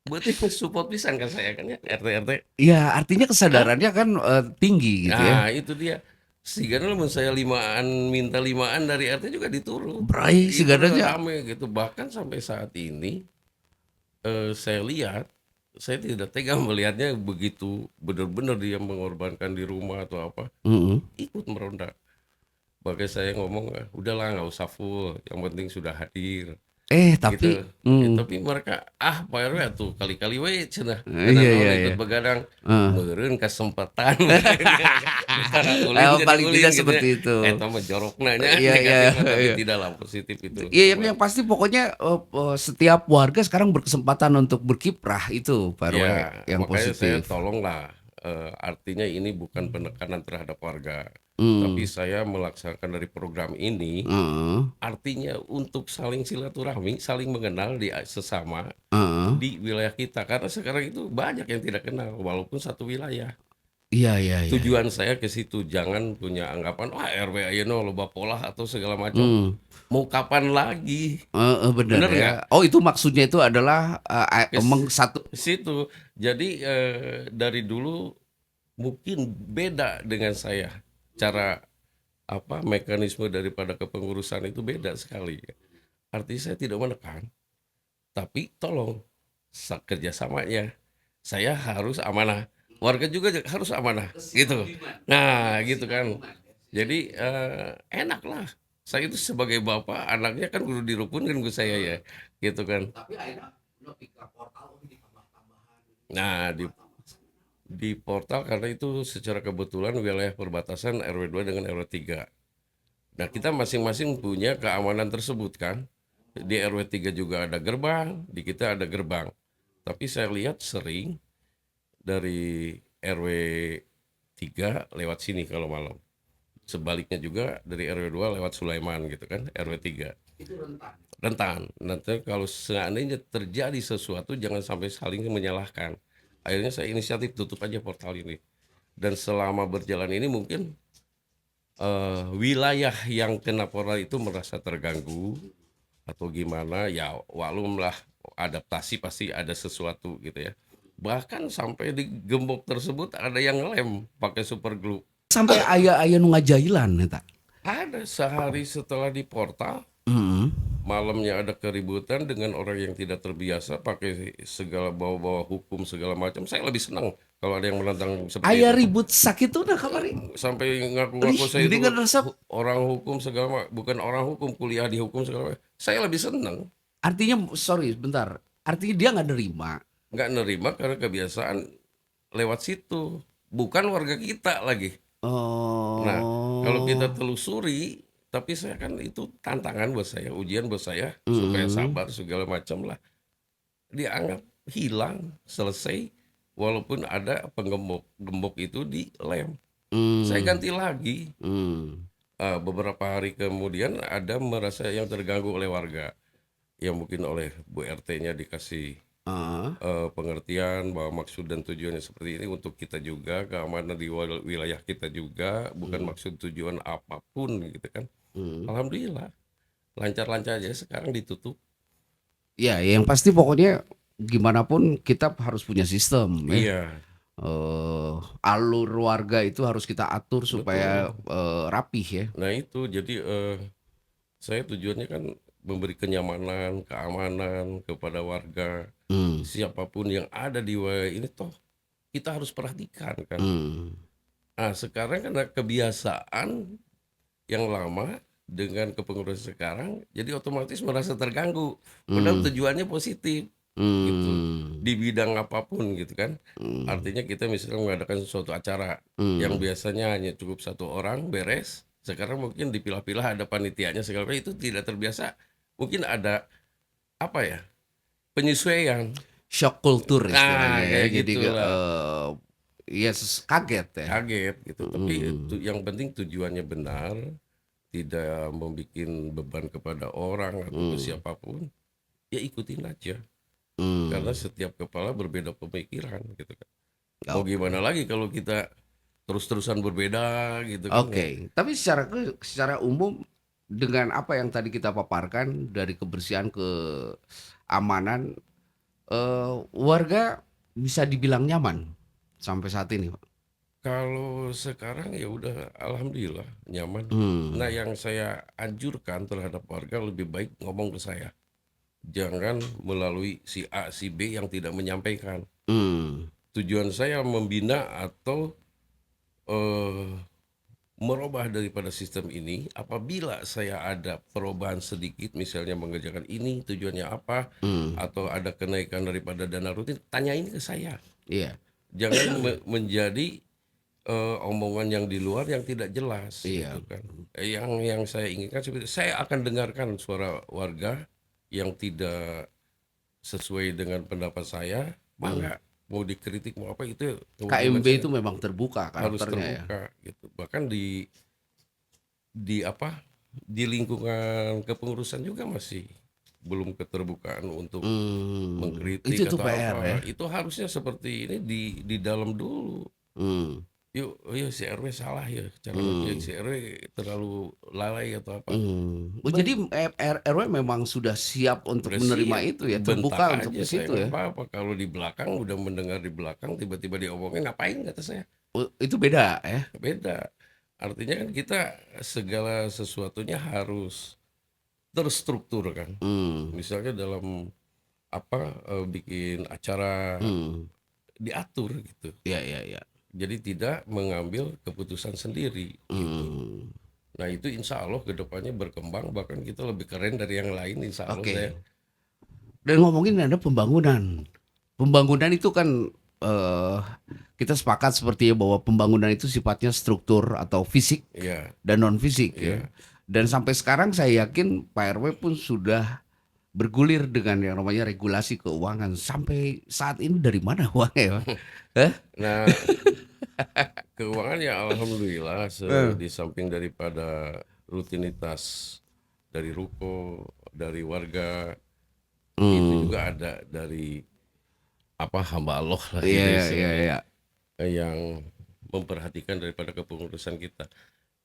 berarti support pisan kan saya kan ya RT-RT. Ya artinya Hah? kesadarannya kan tinggi gitu ya. Nah, itu dia. Sehingga lamun saya limaan, minta limaan dari RT juga diturut. Brai Itu segadanya. rame gitu. Bahkan sampai saat ini saya lihat, saya tidak tega melihatnya begitu benar-benar dia mengorbankan di rumah atau apa, Mm-mm. ikut meronda. Makanya saya ngomong, "Ah, udahlah nggak usah full, yang penting sudah hadir." Tapi Gitu. Tapi mereka, "Ah, Pak RW tuh kali-kali we cenah, iya ngeunah naon iya iya. ikut begadang, Heeh. meureun kesempatan." Tara ulin jadi Paling tidak ulin gitu ya. seperti itu. Eta mah jorokna nya Iya iya negatif mah tapi iya. tidaklah positif itu Iya yang kemarin. pasti pokoknya setiap warga sekarang berkesempatan untuk berkiprah itu Pak RW Ya, yang makanya saya positif. tolonglah, artinya ini bukan penekanan terhadap warga, tapi Hmm. saya melaksanakan dari program ini, Heeh. artinya untuk saling silaturahmi, saling mengenal di sesama Heeh. di wilayah kita. Karena sekarang itu banyak yang tidak kenal walaupun satu wilayah. Iya iya iya iya. Tujuan saya ke situ, jangan punya anggapan, "Wah, RW ayeuna loba polah atau segala macam." Hmm. Mau kapan lagi? Bener Bener ya. nggak? Oh itu maksudnya itu adalah Ke satu. situ. Jadi, dari dulu mungkin beda dengan saya. Cara apa, mekanisme daripada kepengurusan itu beda sekali. Artinya saya tidak menekan, tapi tolong kerjasamanya. Saya harus amanah, warga juga harus amanah, gitu. Nah, gitu kan. Jadi enak lah. Saya itu sebagai bapak, anaknya kan kudu dirukunkan ke saya ya, gitu kan. Nah, di portal karena itu secara kebetulan wilayah perbatasan RW 2 dengan RW 3. Nah, kita masing-masing punya keamanan tersebut kan. Di RW 3 juga ada gerbang, di kita ada gerbang. Tapi saya lihat sering dari RW 3 lewat sini kalau malam. Sebaliknya juga dari RW 2 lewat Sulaiman gitu kan, RW 3. Rentan. Nanti kalau seandainya terjadi sesuatu jangan sampai saling menyalahkan. Akhirnya saya inisiatif tutup aja portal ini. Dan selama berjalan ini mungkin wilayah yang kena portal itu merasa terganggu atau gimana ya waklumlah, adaptasi pasti ada sesuatu gitu ya. Bahkan sampai di gembok tersebut ada yang ngelem pakai super glue. Sampai ayah-ayah nu ngajailan eta. Ada sehari setelah di portal, Heeh. malamnya ada keributan dengan orang yang tidak terbiasa pakai segala bawa-bawa hukum segala macam. Saya lebih senang kalau ada yang menantang seperti Aya itu. ribut sakituna kamari. Sampai ngaku-ngaku Lih, saya itu geuningan resep. orang hukum segala bukan orang hukum, kuliah di hukum segala macam. Saya lebih senang Artinya sorry bentar. Artinya dia nggak nerima. nggak nerima karena kebiasaan lewat situ, bukan warga kita lagi. Nah, kalau kita Oh. telusuri, tapi saya kan itu tantangan buat saya, ujian buat saya supaya Mm-mm. sabar segala macam lah. Dianggap hilang, selesai, walaupun ada penggembok gembok itu di lem. Saya Mm. ganti lagi. Mm. Beberapa hari kemudian ada merasa yang terganggu oleh warga, yang mungkin oleh Bu RT-nya dikasih Ah. pengertian bahwa maksud dan tujuannya seperti ini untuk kita juga, keamanan di wilayah kita juga, bukan Mm. maksud tujuan apapun gitu kan. Mm. Alhamdulillah, lancar-lancar aja sekarang ditutup. Ya, yang pasti pokoknya gimana pun kita harus punya sistem ya. Iya, Alur warga itu harus kita atur supaya betul. rapih ya. Nah itu jadi saya tujuannya kan memberi kenyamanan, keamanan kepada warga. Hmm, Siapapun yang ada di wilayah ini toh kita harus perhatikan kan. hmm, Nah sekarang karena kebiasaan yang lama dengan kepengurusan sekarang, jadi otomatis merasa terganggu. Padahal hmm, tujuannya positif gitu hmm, di bidang apapun gitu kan. hmm, Artinya kita misalkan mengadakan suatu acara yang hmm. biasanya hanya cukup satu orang beres, sekarang mungkin dipilah-pilah ada panitianya segala macam itu tidak terbiasa. Mungkin ada apa ya, penyesuaian. Shock kultur istilahnya Nah ya. kayak Jadi gitulah. ya kaget ya. Kaget gitu. Tapi Hmm, yang penting tujuannya benar, tidak membuat beban kepada orang atau ke hmm, siapapun, ya ikutin aja. Karena hmm. setiap kepala berbeda pemikiran gitu kan. Mau Oke. gimana lagi kalau kita terus-terusan berbeda gitu kan ya. Oke, tapi secara umum dengan apa yang tadi kita paparkan dari kebersihan ke amanan Warga bisa dibilang nyaman sampai saat ini, Pak? Kalau sekarang ya udah alhamdulillah nyaman. Nah, Mmm, yang saya anjurkan terhadap warga lebih baik ngomong ke saya. Jangan melalui si A, si B yang tidak menyampaikan. mmm, Tujuan saya membina atau eh, merubah daripada sistem ini. Apabila saya ada perubahan sedikit, misalnya mengerjakan ini, tujuannya apa, mmm, atau ada kenaikan daripada dana rutin, tanyain ke saya. iya, Jangan menjadi omongan yang di luar yang tidak jelas iya, gitu kan. Yang saya inginkan seperti saya akan dengarkan suara warga yang tidak sesuai dengan pendapat saya, mmm. mangga mau dikritik mau apa itu kewajiban KMB saya itu memang terbuka harus karakternya ya? terbuka gitu. Bahkan di apa di lingkungan kepengurusan juga masih belum keterbukaan untuk Itu mengkritik tuh atau PR ya? apa. Itu harusnya seperti ini di dalam dulu. Mmm, Yuk, oh ya si RW salah ya cara ngerjain, mmm, si RW terlalu lalai atau apa. Oh jadi Ben RW memang sudah siap untuk Udah menerima siap, itu ya, bentak terbuka untuk aja ke saya situ nggak ya? apa-apa. Kalau di belakang udah mendengar di belakang tiba-tiba diomongin, "Ngapain?" kata saya. Itu beda ya? Beda. Artinya kan kita segala sesuatunya harus terstruktur kan. Mmm, Misalnya dalam apa, bikin acara mmm, diatur gitu. iya, iya, iya, Jadi tidak mengambil keputusan sendiri gitu. mmm, Nah itu insya Allah kedepannya berkembang bahkan kita lebih keren dari yang lain insya Allah saya. oke. Dan ngomongin ada pembangunan. Pembangunan itu kan, eee, kita sepakat sepertinya bahwa pembangunan itu sifatnya struktur atau fisik Iya, dan non fisik ya. iya. Dan sampai sekarang saya yakin Pak RW pun sudah bergulir dengan yang namanya regulasi keuangan. Sampai saat ini dari mana uangnya, Pak? Hah? Nah keuangan ya alhamdulillah Eh. di samping daripada rutinitas dari ruko, dari warga, itu Mmm, juga ada dari apa hamba Allah lah iya, gitu iya, iya, istilahnya iya. yang memperhatikan daripada kepengurusan kita.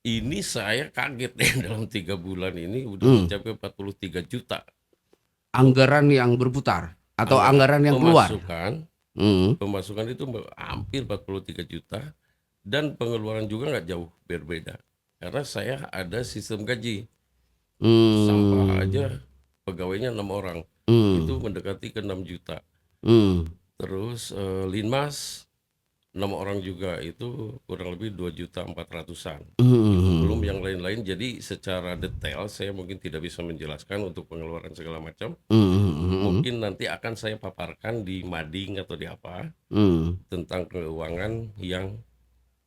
Ini saya kaget deh dalam 3 bulan ini udah Mmm, mencapai 43 juta anggaran yang berputar atau anggaran anggaran yang keluar? pemasukan. Mhm, Pemasukan itu hampir 43 juta dan pengeluaran juga nggak jauh berbeda. Karena saya ada sistem gaji. Sampah mmm, aja pegawainya 6 orang. mmm, Itu mendekati ke 6 juta. mmm, Terus Linmas 6 orang juga itu kurang lebih 2.400.000-an. Itu belum mhm, yang lain-lain. Jadi secara detail saya mungkin tidak bisa menjelaskan untuk pengeluaran segala macam. mhm, mhm, Mungkin nanti akan saya paparkan di mading atau di apa mmm, tentang keuangan yang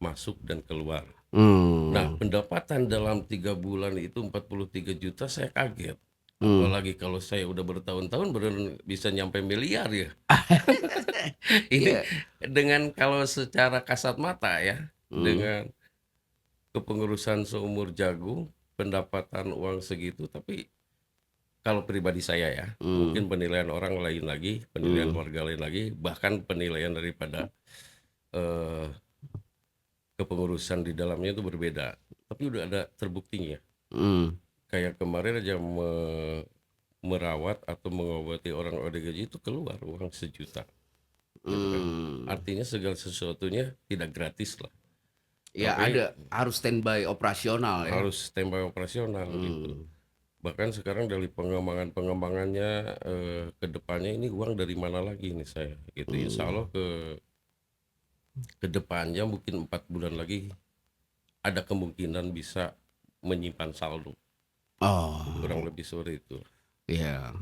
masuk dan keluar. Nah, mmm, pendapatan dalam 3 bulan itu 43 juta saya kaget. mmm, Apalagi kalau saya udah bertahun-tahun benar bisa nyampe miliar ya. Ini iya, dengan kalau secara kasat mata ya, mmm, dengan kepengurusan seumur jagung, pendapatan uang segitu, tapi kalau pribadi saya ya, mmm, mungkin penilaian orang lain lagi, penilaian mmm, warga lain lagi, bahkan penilaian daripada eh, kepengurusan di dalamnya itu berbeda. Tapi udah ada terbuktinya. mmm, Kayak kemarin aja merawat atau mengobati orang ODGJ itu keluar uang 1 juta gitu kan. mmm. Artinya segala sesuatunya tidak gratis lah. Ya Tapi ada, harus standby operasional ya? harus standby operasional gitu. Mmm, Bahkan sekarang dari pengembangannya ke depannya ini uang dari mana lagi nih saya gitu. Insya mmm, Allah ke depannya mungkin 4 bulan lagi ada kemungkinan bisa menyimpan saldo kurang oh, lebih seperti itu. iya.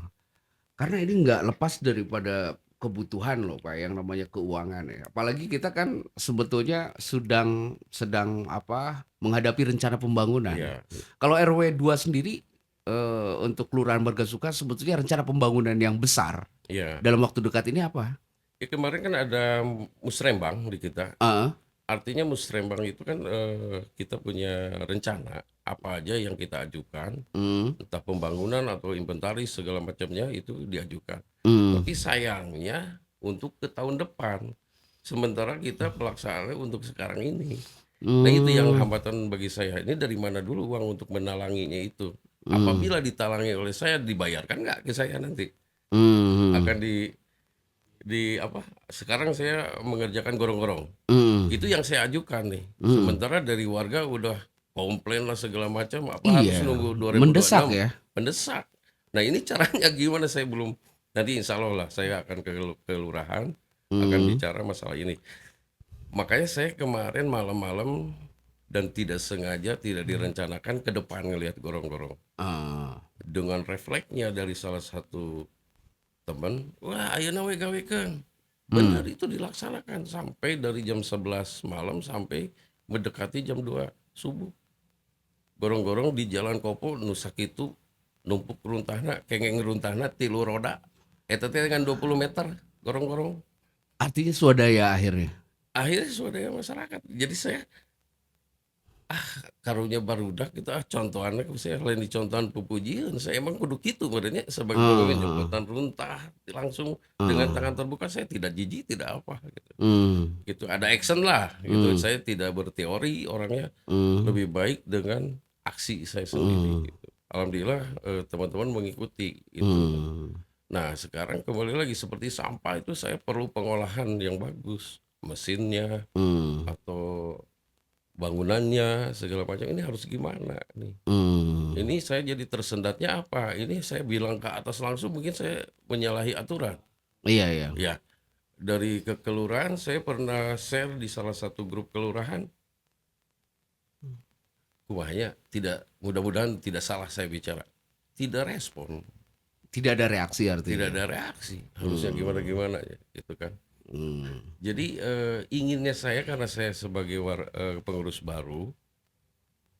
Karena ini nggak lepas daripada kebutuhan loh Pak, yang namanya keuangan ya. Apalagi kita kan sebetulnya sedang apa, menghadapi rencana pembangunan. Iya, Kalau RW 2 sendiri, untuk Kelurahan Margasuka sebetulnya rencana pembangunan yang besar iya. dalam waktu dekat ini apa? Ya kemarin kan ada musrembang di kita. Heeh, Artinya musrembang itu kan kita punya rencana apa aja yang kita ajukan, mmm, entah pembangunan atau inventaris segala macamnya itu diajukan. mmm, Tapi sayangnya untuk ke tahun depan, sementara kita pelaksanaannya untuk sekarang ini. Nah itu yang mmm, hambatan bagi saya. Ini dari mana dulu uang untuk menalanginya itu? mmm, Apabila ditalangi oleh saya, dibayarkan nggak ke saya nanti? mhm, Akan sekarang saya mengerjakan gorong-gorong. Mhm. Itu yang saya ajukan nih. Mhm. Sementara dari warga udah komplain lah segala macam, apa harus Iya, nunggu mendesak 2026, ya? mendesak. Nah ini caranya gimana saya belum, nanti insya Allah lah saya akan ke kelurahan, akan Mhm. bicara masalah ini. Makanya saya kemarin malam-malam dan tidak sengaja, tidak direncanakan ke depan ngelihat gorong-gorong. Ah. Dengan refleksnya dari salah satu teman, wah ayeuna we gawekeun. Benar Mmm. itu dilaksanakan sampai dari jam 11 malam sampai mendekati jam 2 subuh. Gorong-gorong di Jalan Kopo nu sakitu numpuk runtahna kengeng runtahna 3 roda. Eta teh dengan 20 meter gorong-gorong. Artinya swadaya akhirnya? Akhirnya swadaya masyarakat. Jadi saya karunya barudak gitu contohannya ku saya lain dicontohan pupujieun saya emang kudu kitu badannya sebagai pemimpin Heeh. jemputan runtah langsung dengan Heeh. tangan terbuka saya tidak jijik tidak apa gitu. Mmm. Gitu ada action lah gitu Mmm. saya tidak berteori orangnya Mmm. lebih baik dengan aksi saya sendiri Mmm. gitu. Alhamdulillah teman-teman mengikuti itu. Mmm. Nah sekarang kembali lagi seperti sampah itu saya perlu pengolahan yang bagus mesinnya Mmm. atau bangunannya segala macam ini harus gimana nih. Mmm. Ini saya jadi tersendatnya apa? Ini saya bilang ke atas langsung mungkin saya menyalahi aturan. Iya, iya. Ya, dari ke kelurahan saya pernah share di salah satu grup kelurahan. Kumahnya tidak mudah-mudahan tidak salah saya bicara. Tidak respon, Tidak ada reaksi tidak artinya? ada reaksi. Harusnya Mmm. gimana-gimana ya, gitu kan. Mmm. Jadi inginnya saya karena saya sebagai pengurus baru,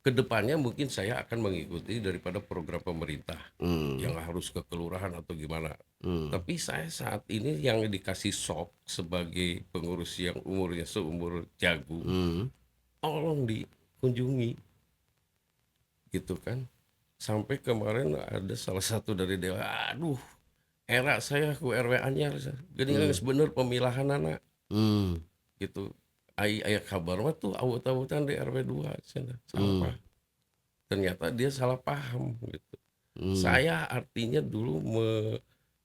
kedepannya mungkin saya akan mengikuti daripada program pemerintah Mmm. yang harus ke kelurahan atau gimana. Mmm. Tapi saya saat ini yang dikasih shock sebagai pengurus yang umurnya seumur Jagung, Mmm. tolong dikunjungi gitu kan. Sampai kemarin ada salah satu dari dewa, aduh, era saya ku RW anyar, gini kan Mmm. bener pemilahan anak Mmm. gitu. Aya kabar mah tuh awut-awutan di RW 2 cenah, Mmm. sampah. Ternyata dia salah paham gitu. Mmm. Saya artinya dulu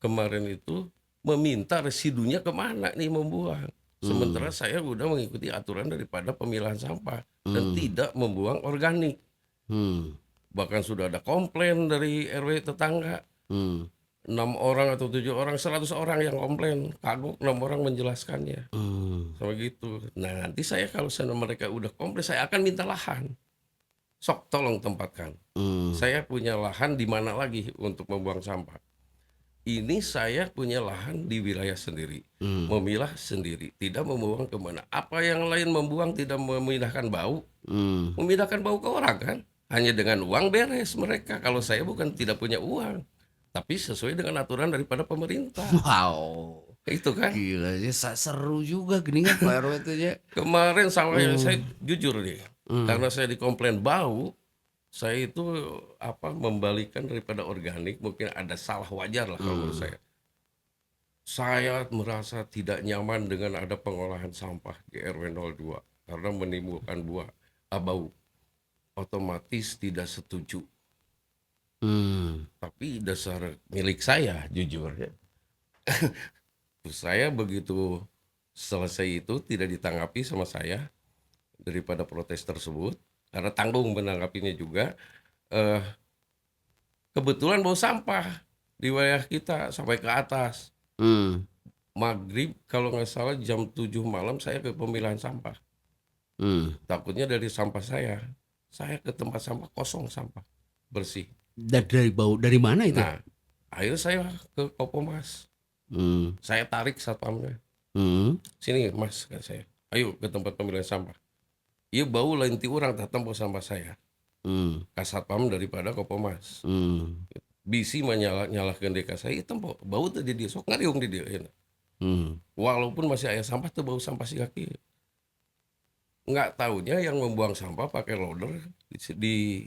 kemarin itu meminta residunya kemana nih membuang. Sementara Mmm. saya udah mengikuti aturan daripada pemilahan sampah dan Mmm. tidak membuang organik. Mmm. Bahkan sudah ada komplain dari RW tetangga. Mmm. 6 orang atau 7 orang, 100 orang yang komplain. Kagok 6 orang menjelaskannya. Mmm. Sama gitu. Nah nanti saya kalau sana mereka udah komplain, saya akan minta lahan. Sok tolong tempatkan. Mmm. Saya punya lahan di mana lagi untuk membuang sampah. Ini saya punya lahan di wilayah sendiri, Mmm. memilah sendiri, tidak membuang kemana. Apa yang lain membuang tidak Mmm. memindahkan bau ke orang kan? Hanya dengan uang beres mereka. Kalau saya bukan tidak punya uang, tapi sesuai dengan aturan daripada pemerintah. Wow, Itu kan. gila ya seru juga gini kan Pak RW itu ya. Kemarin sama ya Mmm. saya jujur nih, Mmm. karena saya dikomplain bau, saya itu membalikan daripada organik mungkin ada salah wajar lah kalau menurut Mmm. saya. Saya merasa tidak nyaman dengan ada pengolahan sampah di RW 02 karena menimbulkan bau. Otomatis tidak setuju. Mmm. Tapi dasar milik saya jujur ya. Saya begitu selesai itu tidak ditanggapi sama saya daripada protes tersebut karena tanggung menanggapinya juga. Eh, Kebetulan bau sampah di wilayah kita sampai ke atas. Mmm. Maghrib kalau nggak salah jam 7 malam saya ke pemilahan sampah. Mmm. Takutnya dari sampah saya ke tempat sampah kosong sampah, bersih. Dari bau dari mana itu? Nah, akhirnya saya ke Kopomas. Mmm. Saya tarik satpamnya. Mhm. Sini mas, kata saya. Ayo ke tempat pemilahan sampah. Iya bau lain ti urang tak tempo sampah saya. Mmm. Ka satpam daripada Kopomas. Mmm. Bisi nyalahkeun deui ka saya, ieu tempo bau teh di dieu sok ngariung di dieu ayeuna. Mmm. Walaupun masih aya sampah teu bau sampah siga kieu. Nggak taunya yang membuang sampah pakai loader di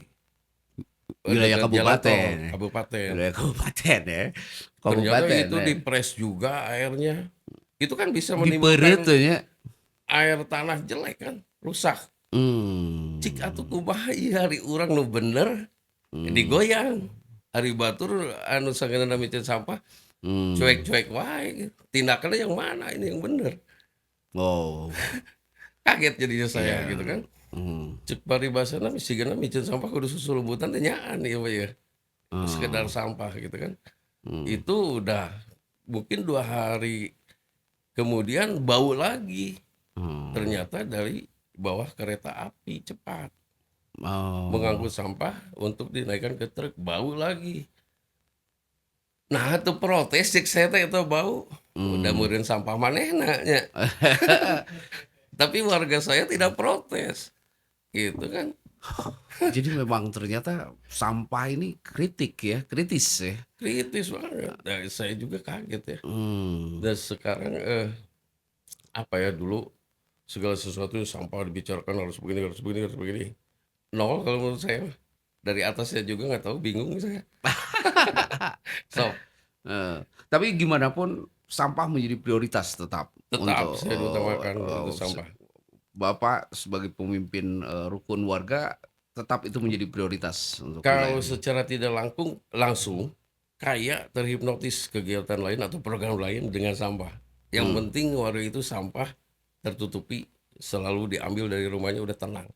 Wilayah dekat jalan tol kabupaten ya? kabupaten. Wilayah kabupaten ya? Ternyata Kabupaten itu ya? dipres juga airnya. Itu kan bisa Dipeureut menimbulkan teh nya? air tanah jelek kan, rusak. Cik atuh Mmm. kumaha ieu hari urang nu bener Mmm. digoyang. Hari batur anu sangeunana micen sampah Hmm. cuek-cuek wae gitu. Tindakannya yang mana ini yang bener? Oh, Kaget jadinya saya iya. gitu kan. Hmm. Cek paribasana misigana miceun sampah kudu susulumbutan teh nyaan ieu mah ya. Sekedar Oh. sampah gitu kan. Hmm. Itu udah mungkin 2 hari kemudian bau lagi. Hmm. Ternyata dari bawah kereta api cepat. Oh. Mengangkut sampah untuk dinaikkan ke truk, bau lagi. Nah, itu protes cek saya teh eta bau. Udah Hmm. meureun sampah manehna nya. Tapi warga saya tidak protes, gitu kan. Jadi memang ternyata sampah ini kritis ya. Kritis banget. Nah, saya juga kaget ya. Hmm. Dan sekarang apa ya dulu segala sesuatu sampah dibicarakan harus begini, harus begini, harus begini. Nol kalau menurut saya. Dari atas saya juga nggak tahu, bingung saya. So, Tapi gimana pun sampah menjadi prioritas tetap tetap untuk, saya diutamakan itu sampah. Bapak sebagai pemimpin, rukun warga, tetap itu menjadi prioritas untuk Kalau wilayahnya? secara tidak langsung, kayak terhipnotis kegiatan lain atau program lain dengan sampah. Yang Hmm. penting warga itu sampah tertutupi, selalu diambil dari rumahnya udah tenang.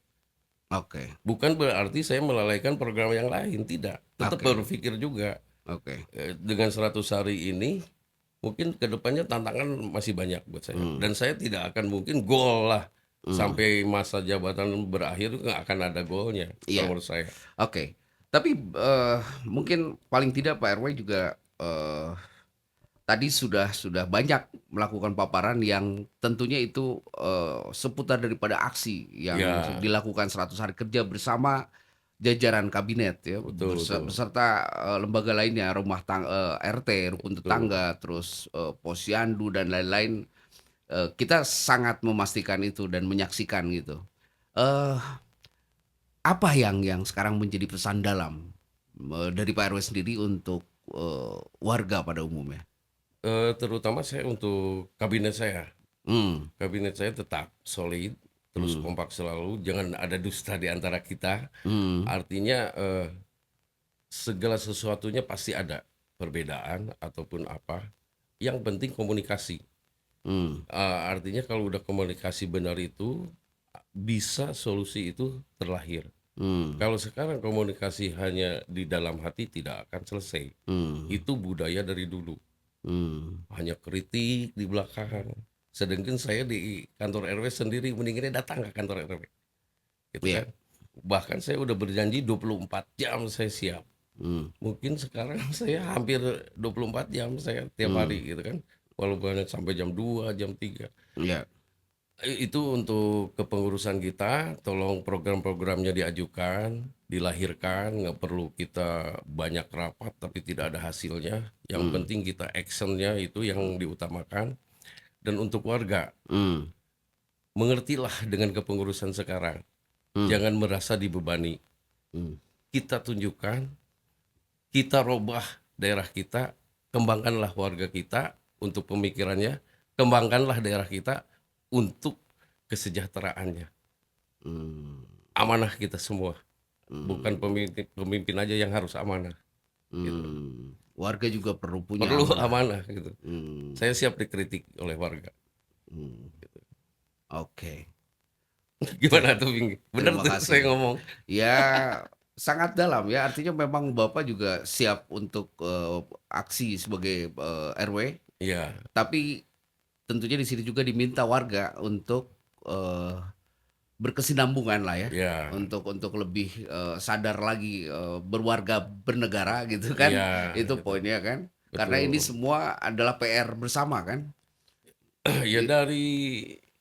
Oke. Bukan berarti saya melalaikan program yang lain, tidak. Tetap Oke. berpikir juga. Oke. Dengan 100 hari ini, mungkin kedepannya tantangan masih banyak buat saya. Hmm. Dan saya tidak akan mungkin goal lah. Hmm. Sampai masa jabatan berakhir nggak akan ada goalnya, kalau Iya. menurut saya. Oke. Tapi, mungkin paling tidak Pak RW juga, tadi sudah banyak melakukan paparan yang tentunya itu, seputar daripada aksi yang Ya, dilakukan 100 hari kerja bersama jajaran kabinet ya, betul betul. beserta, lembaga lainnya, RT, rukun Betul. tetangga, terus, posyandu dan lain-lain, kita sangat memastikan itu dan menyaksikan gitu. Eee, Apa yang sekarang menjadi pesan dalam, dari Pak RW sendiri untuk, warga pada umumnya? Terutama saya untuk kabinet saya. Hmm. Kabinet saya tetap solid, terus Hmm. kompak selalu, jangan ada dusta di antara kita. Hmm. Artinya, segala sesuatunya pasti ada perbedaan ataupun apa, yang penting komunikasi. Hmm. Artinya kalau udah komunikasi benar itu, bisa solusi itu terlahir. Hmm. Kalau sekarang komunikasi hanya di dalam hati tidak akan selesai. Hmm. Itu budaya dari dulu. Hmm. Hanya kritik di belakang. Sedangkan saya di kantor RW sendiri mendingannya datang ke kantor RW, gitu Iya. kan. Bahkan saya udah berjanji 24 jam saya siap. Hmm. Mungkin sekarang saya hampir 24 jam saya tiap Hmm. hari gitu kan. Walaupun hanya sampai jam 2 jam 3. Iya. Itu untuk kepengurusan kita, tolong program-programnya diajukan, dilahirkan, nggak perlu kita banyak rapat tapi tidak ada hasilnya. Yang Hmm. penting kita actionnya itu yang diutamakan. Dan untuk warga, Hmm. mengertilah dengan kepengurusan sekarang. Hmm. Jangan merasa dibebani. Hmm. Kita tunjukkan, kita robah daerah kita, kembangkanlah warga kita untuk pemikirannya, kembangkanlah daerah kita untuk kesejahteraannya. Hmm. Amanah kita semua, bukan Hmm. pemimpin pemimpin aja yang harus amanah, gitu. Warga juga perlu punya Perlu amanah. amanah gitu. Hmm. Saya siap dikritik oleh warga. Hmm. Oke. Ter Gimana tuh, Bing? Bener Terima tuh saya kasih. ngomong? Ya, sangat dalam ya, artinya memang Bapak juga siap untuk, aksi sebagai, RW, Iya, tapi tentunya di sini juga diminta warga untuk, berkesinambungan lah ya, iya, untuk lebih, sadar lagi, berwarga bernegara gitu kan, iya, itu itu, poinnya kan. Karena ini betul. semua adalah PR bersama kan. Ya I dari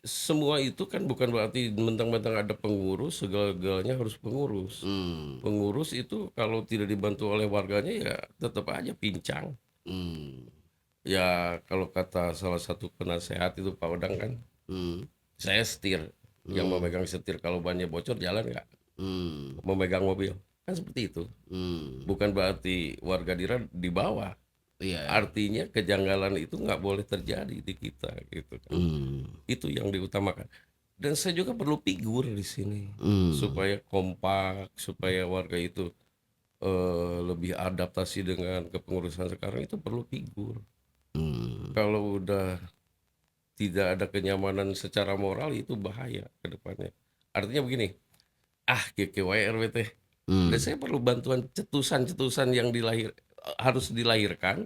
semua itu kan bukan berarti mentang-mentang ada pengurus, segala-galanya harus pengurus. mmm. Pengurus itu kalau tidak dibantu oleh warganya ya tetap aja pincang. Mmm. Ya kalau kata salah satu penasehat itu Pak Odang kan, Mmm. saya setir, yang Mmm. memegang setir kalau bannya bocor jalan nggak? Mmm. Memegang mobil, kan seperti itu. Mmm. Bukan berarti warga di bawah. Iya ya. Artinya kejanggalan itu nggak boleh terjadi di kita gitu kan. Mmm. Itu yang diutamakan. Dan saya juga perlu figur di sini Mmm. supaya kompak, supaya warga itu lebih adaptasi dengan kepengurusan sekarang itu perlu figur. Hmm. Kalau udah tidak ada kenyamanan secara moral itu bahaya ke depannya. Artinya begini, KKY RWT. Dan Hmm. saya perlu bantuan cetusan-cetusan yang harus dilahirkan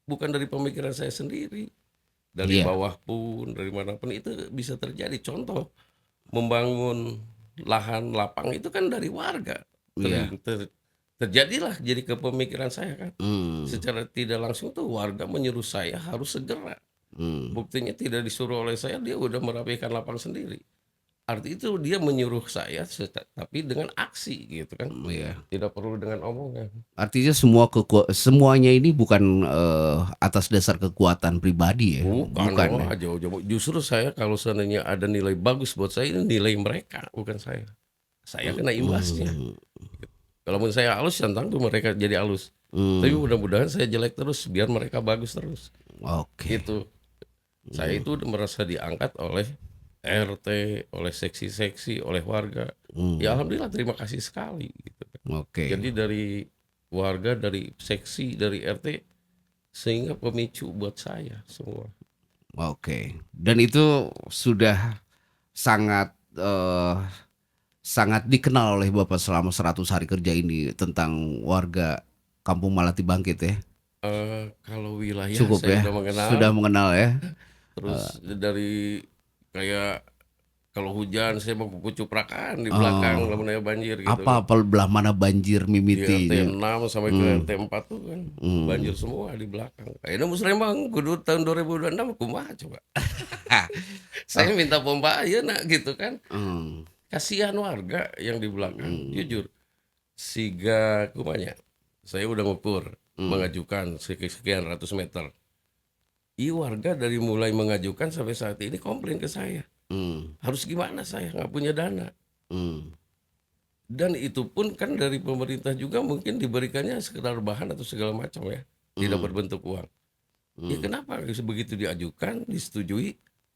bukan dari pemikiran saya sendiri. Dari Iya. bawah pun, dari manapun itu bisa terjadi. Contoh, membangun lahan lapang itu kan dari warga. Iya. Terjadilah jadi kepemikiran saya kan. Hmm. Secara tidak langsung tuh warga menyuruh saya harus segera. Hmm. Buktinya tidak disuruh oleh saya, dia udah merapikan lapang sendiri. Arti itu dia menyuruh saya, tapi dengan aksi gitu kan. Iya. Tidak perlu dengan omongan. Artinya semuanya ini bukan atas dasar kekuatan pribadi ya, Bukan, bukan ya. wah jauh-jauh. Justru saya kalau seandainya ada nilai bagus buat saya, ini nilai mereka, bukan saya. Saya kena imbasnya. Hmm. Kalaupun saya halus, centang tuh mereka jadi halus. Tapi Hmm. mudah-mudahan saya jelek terus, biar mereka bagus terus. Oke. Gitu. Saya itu udah merasa diangkat oleh RT, oleh seksi-seksi, oleh warga. Ya Hmm. alhamdulillah terima kasih sekali gitu. Oke. Jadi dari warga, dari seksi, dari RT sehingga pemicu buat saya semua. Oke. Dan itu sudah sangat sangat dikenal oleh Bapak selama 100 hari kerja ini tentang warga Kampung Malati Bangkit ya. Kalau wilayah Cukup saya ya. udah mengenal, Sudah mengenal ya. terus dari kayak kalau hujan saya mau kucuprakan di belakang Oh, lamun aya banjir gitu kan. apa belah mana banjir Di mimiti RT ini. 6 sampai ke Hmm. RT 4 tuh kan Hmm. banjir semua di belakang. Kayaknya musrembang kudu tahun 2026 kumaha coba. Oh, Saya minta pompa ayeuna gitu kan. hmm. Kasihan warga yang di belakang. Hmm. Jujur, siga kumanya. Saya udah ngukur Hmm. mengajukan sekian ratus meter. Warga dari mulai mengajukan sampai saat ini komplain ke saya. Hmm. Harus gimana saya nggak punya dana. Hmm. Dan itu pun kan dari pemerintah juga mungkin diberikannya sekedar bahan atau segala macam ya. Tidak Hmm. berbentuk uang. Ya Hmm. kenapa begitu diajukan, disetujui,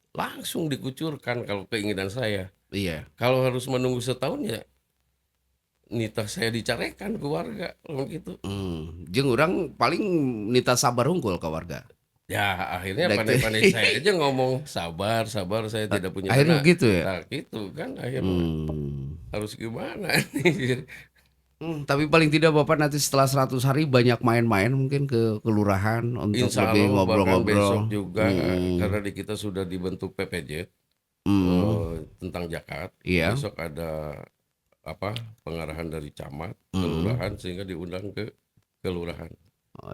langsung dikucurkan kalau keinginan saya. Iya. Kalau harus menunggu setahun ya nitah saya dicarekan ke warga kalau gitu. Jeung urang paling nita sabar unggul ke warga. Ya akhirnya Dek teh. pandai-pandai saya aja ngomong sabar, sabar saya tidak punya Akhirnya dana. begitu ya. Nah gitu kan akhirnya Hmm. harus gimana nih. Tapi paling tidak Bapak nanti setelah 100 hari banyak main-main mungkin ke kelurahan untuk Insya lebih Allah bahkan besok ngobrol-ngobrol. juga Mhm. karena di kita sudah dibentuk PPJ Mhm. tentang Jakat. Iya. Besok ada apa pengarahan dari camat, Mhm. kelurahan sehingga diundang ke kelurahan.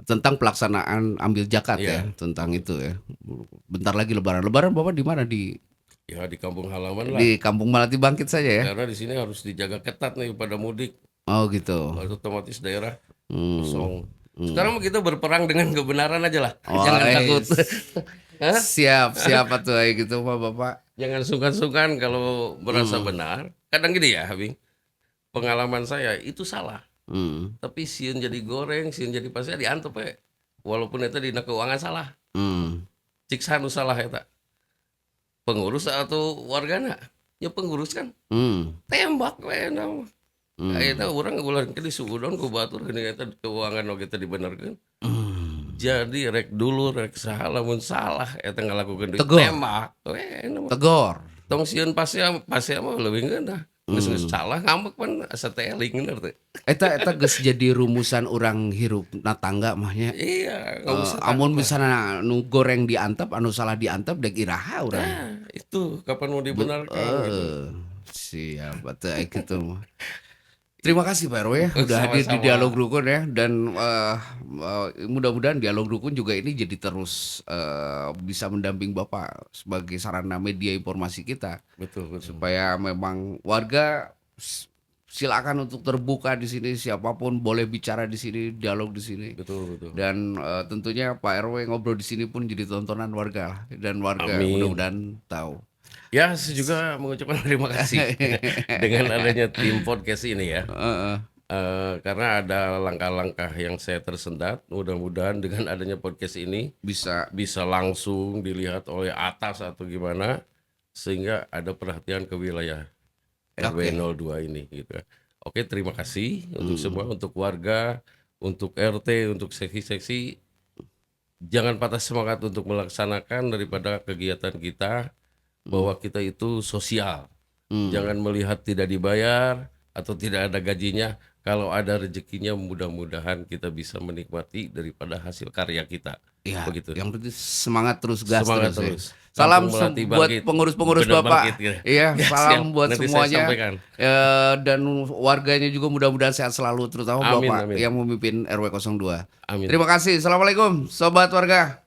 Tentang pelaksanaan ambil zakat ya, Iya, tentang itu ya. Bentar lagi lebaran. Lebaran Bapak di mana? ya di kampung halaman lah. Di Kampung Melati Bangkit saja ya? Karena di sini harus dijaga ketat nih pada mudik. Oh gitu. Otomatis daerah Hmm. kosong. Hmm. Sekarang kita berperang dengan kebenaran aja lah. Oh, Jangan takut. Hah? siap, siapa tuh kayak gitu Pak Bapak? Jangan sungkan-sungkan kalau merasa Hmm. benar. Kadang gini ya, Habing. Pengalaman saya itu salah. Hmm. Tapi sieun jadi goreng, sieun jadi pasnya diantep we. Walaupun itu dina keuangan salah. Hmm. Cik sanu salah eta. Pengurus atau wargana? Ya pengurus kan Hmm. tembak we na. Ayeuna Hmm. urang ngularkeun di suudon ku batur geuning eta keuangan oge teh dibenerkeun. Hmm. Jadi rek dulu rek saha lamun salah eta ngalakukeun deui Tegor, tembak we na mah. tegor. Tong sieun pasea mah leuwih ngeunah. Geus Hmm. salah ngambek pan asa teling bener teh. Eta geus jadi rumusan orang hirup na tangga mahnya. Iya, nggak usah takut Amun lah. misalnya nu goreng diantep, anu salah diantep dek iraha urang. Nah, itu kapan mau dibenarkan gitu. Siap atuh aya kitu mah. Terima kasih Pak RW ya, udah hadir di Dialog Sama-sama. Rukun ya dan mudah-mudahan Dialog Rukun juga ini jadi terus bisa mendamping Bapak sebagai sarana media informasi kita Betul, betul. supaya memang warga silakan untuk terbuka di sini siapapun boleh bicara di sini, dialog di sini. Betul, betul. Dan tentunya Pak RW ngobrol di sini pun jadi tontonan warga lah dan warga Amin. mudah-mudahan tahu. Ya, saya juga mengucapkan terima kasih dengan adanya tim podcast ini ya. Heeh. Karena ada langkah-langkah yang saya tersendat. Mudah-mudahan dengan adanya podcast ini Bisa. bisa langsung dilihat oleh atas atau gimana sehingga ada perhatian ke wilayah RW Oke. 02 ini gitu. Oke, terima kasih untuk semua, untuk warga, untuk RT, untuk seksi-seksi. jangan patah semangat untuk melaksanakan daripada kegiatan kita, bahwa kita itu sosial. Jangan melihat tidak dibayar atau tidak ada gajinya. Kalau ada rezekinya, mudah-mudahan kita bisa menikmati daripada hasil karya kita. Ya, Begitu. yang penting semangat terus, gas Semangat terus ya. terus. Salam Kampung Melati buat bangkit. pengurus-pengurus Benar Bapak. bangkit, gitu. Iya, Ya, salam siap. buat Nanti saya semuanya. sampaikan. Dan warganya juga mudah-mudahan sehat selalu, terutama Amin, Bapak amin. yang memimpin RW 02. Amin. Terima kasih. Assalamualaikum, sobat warga.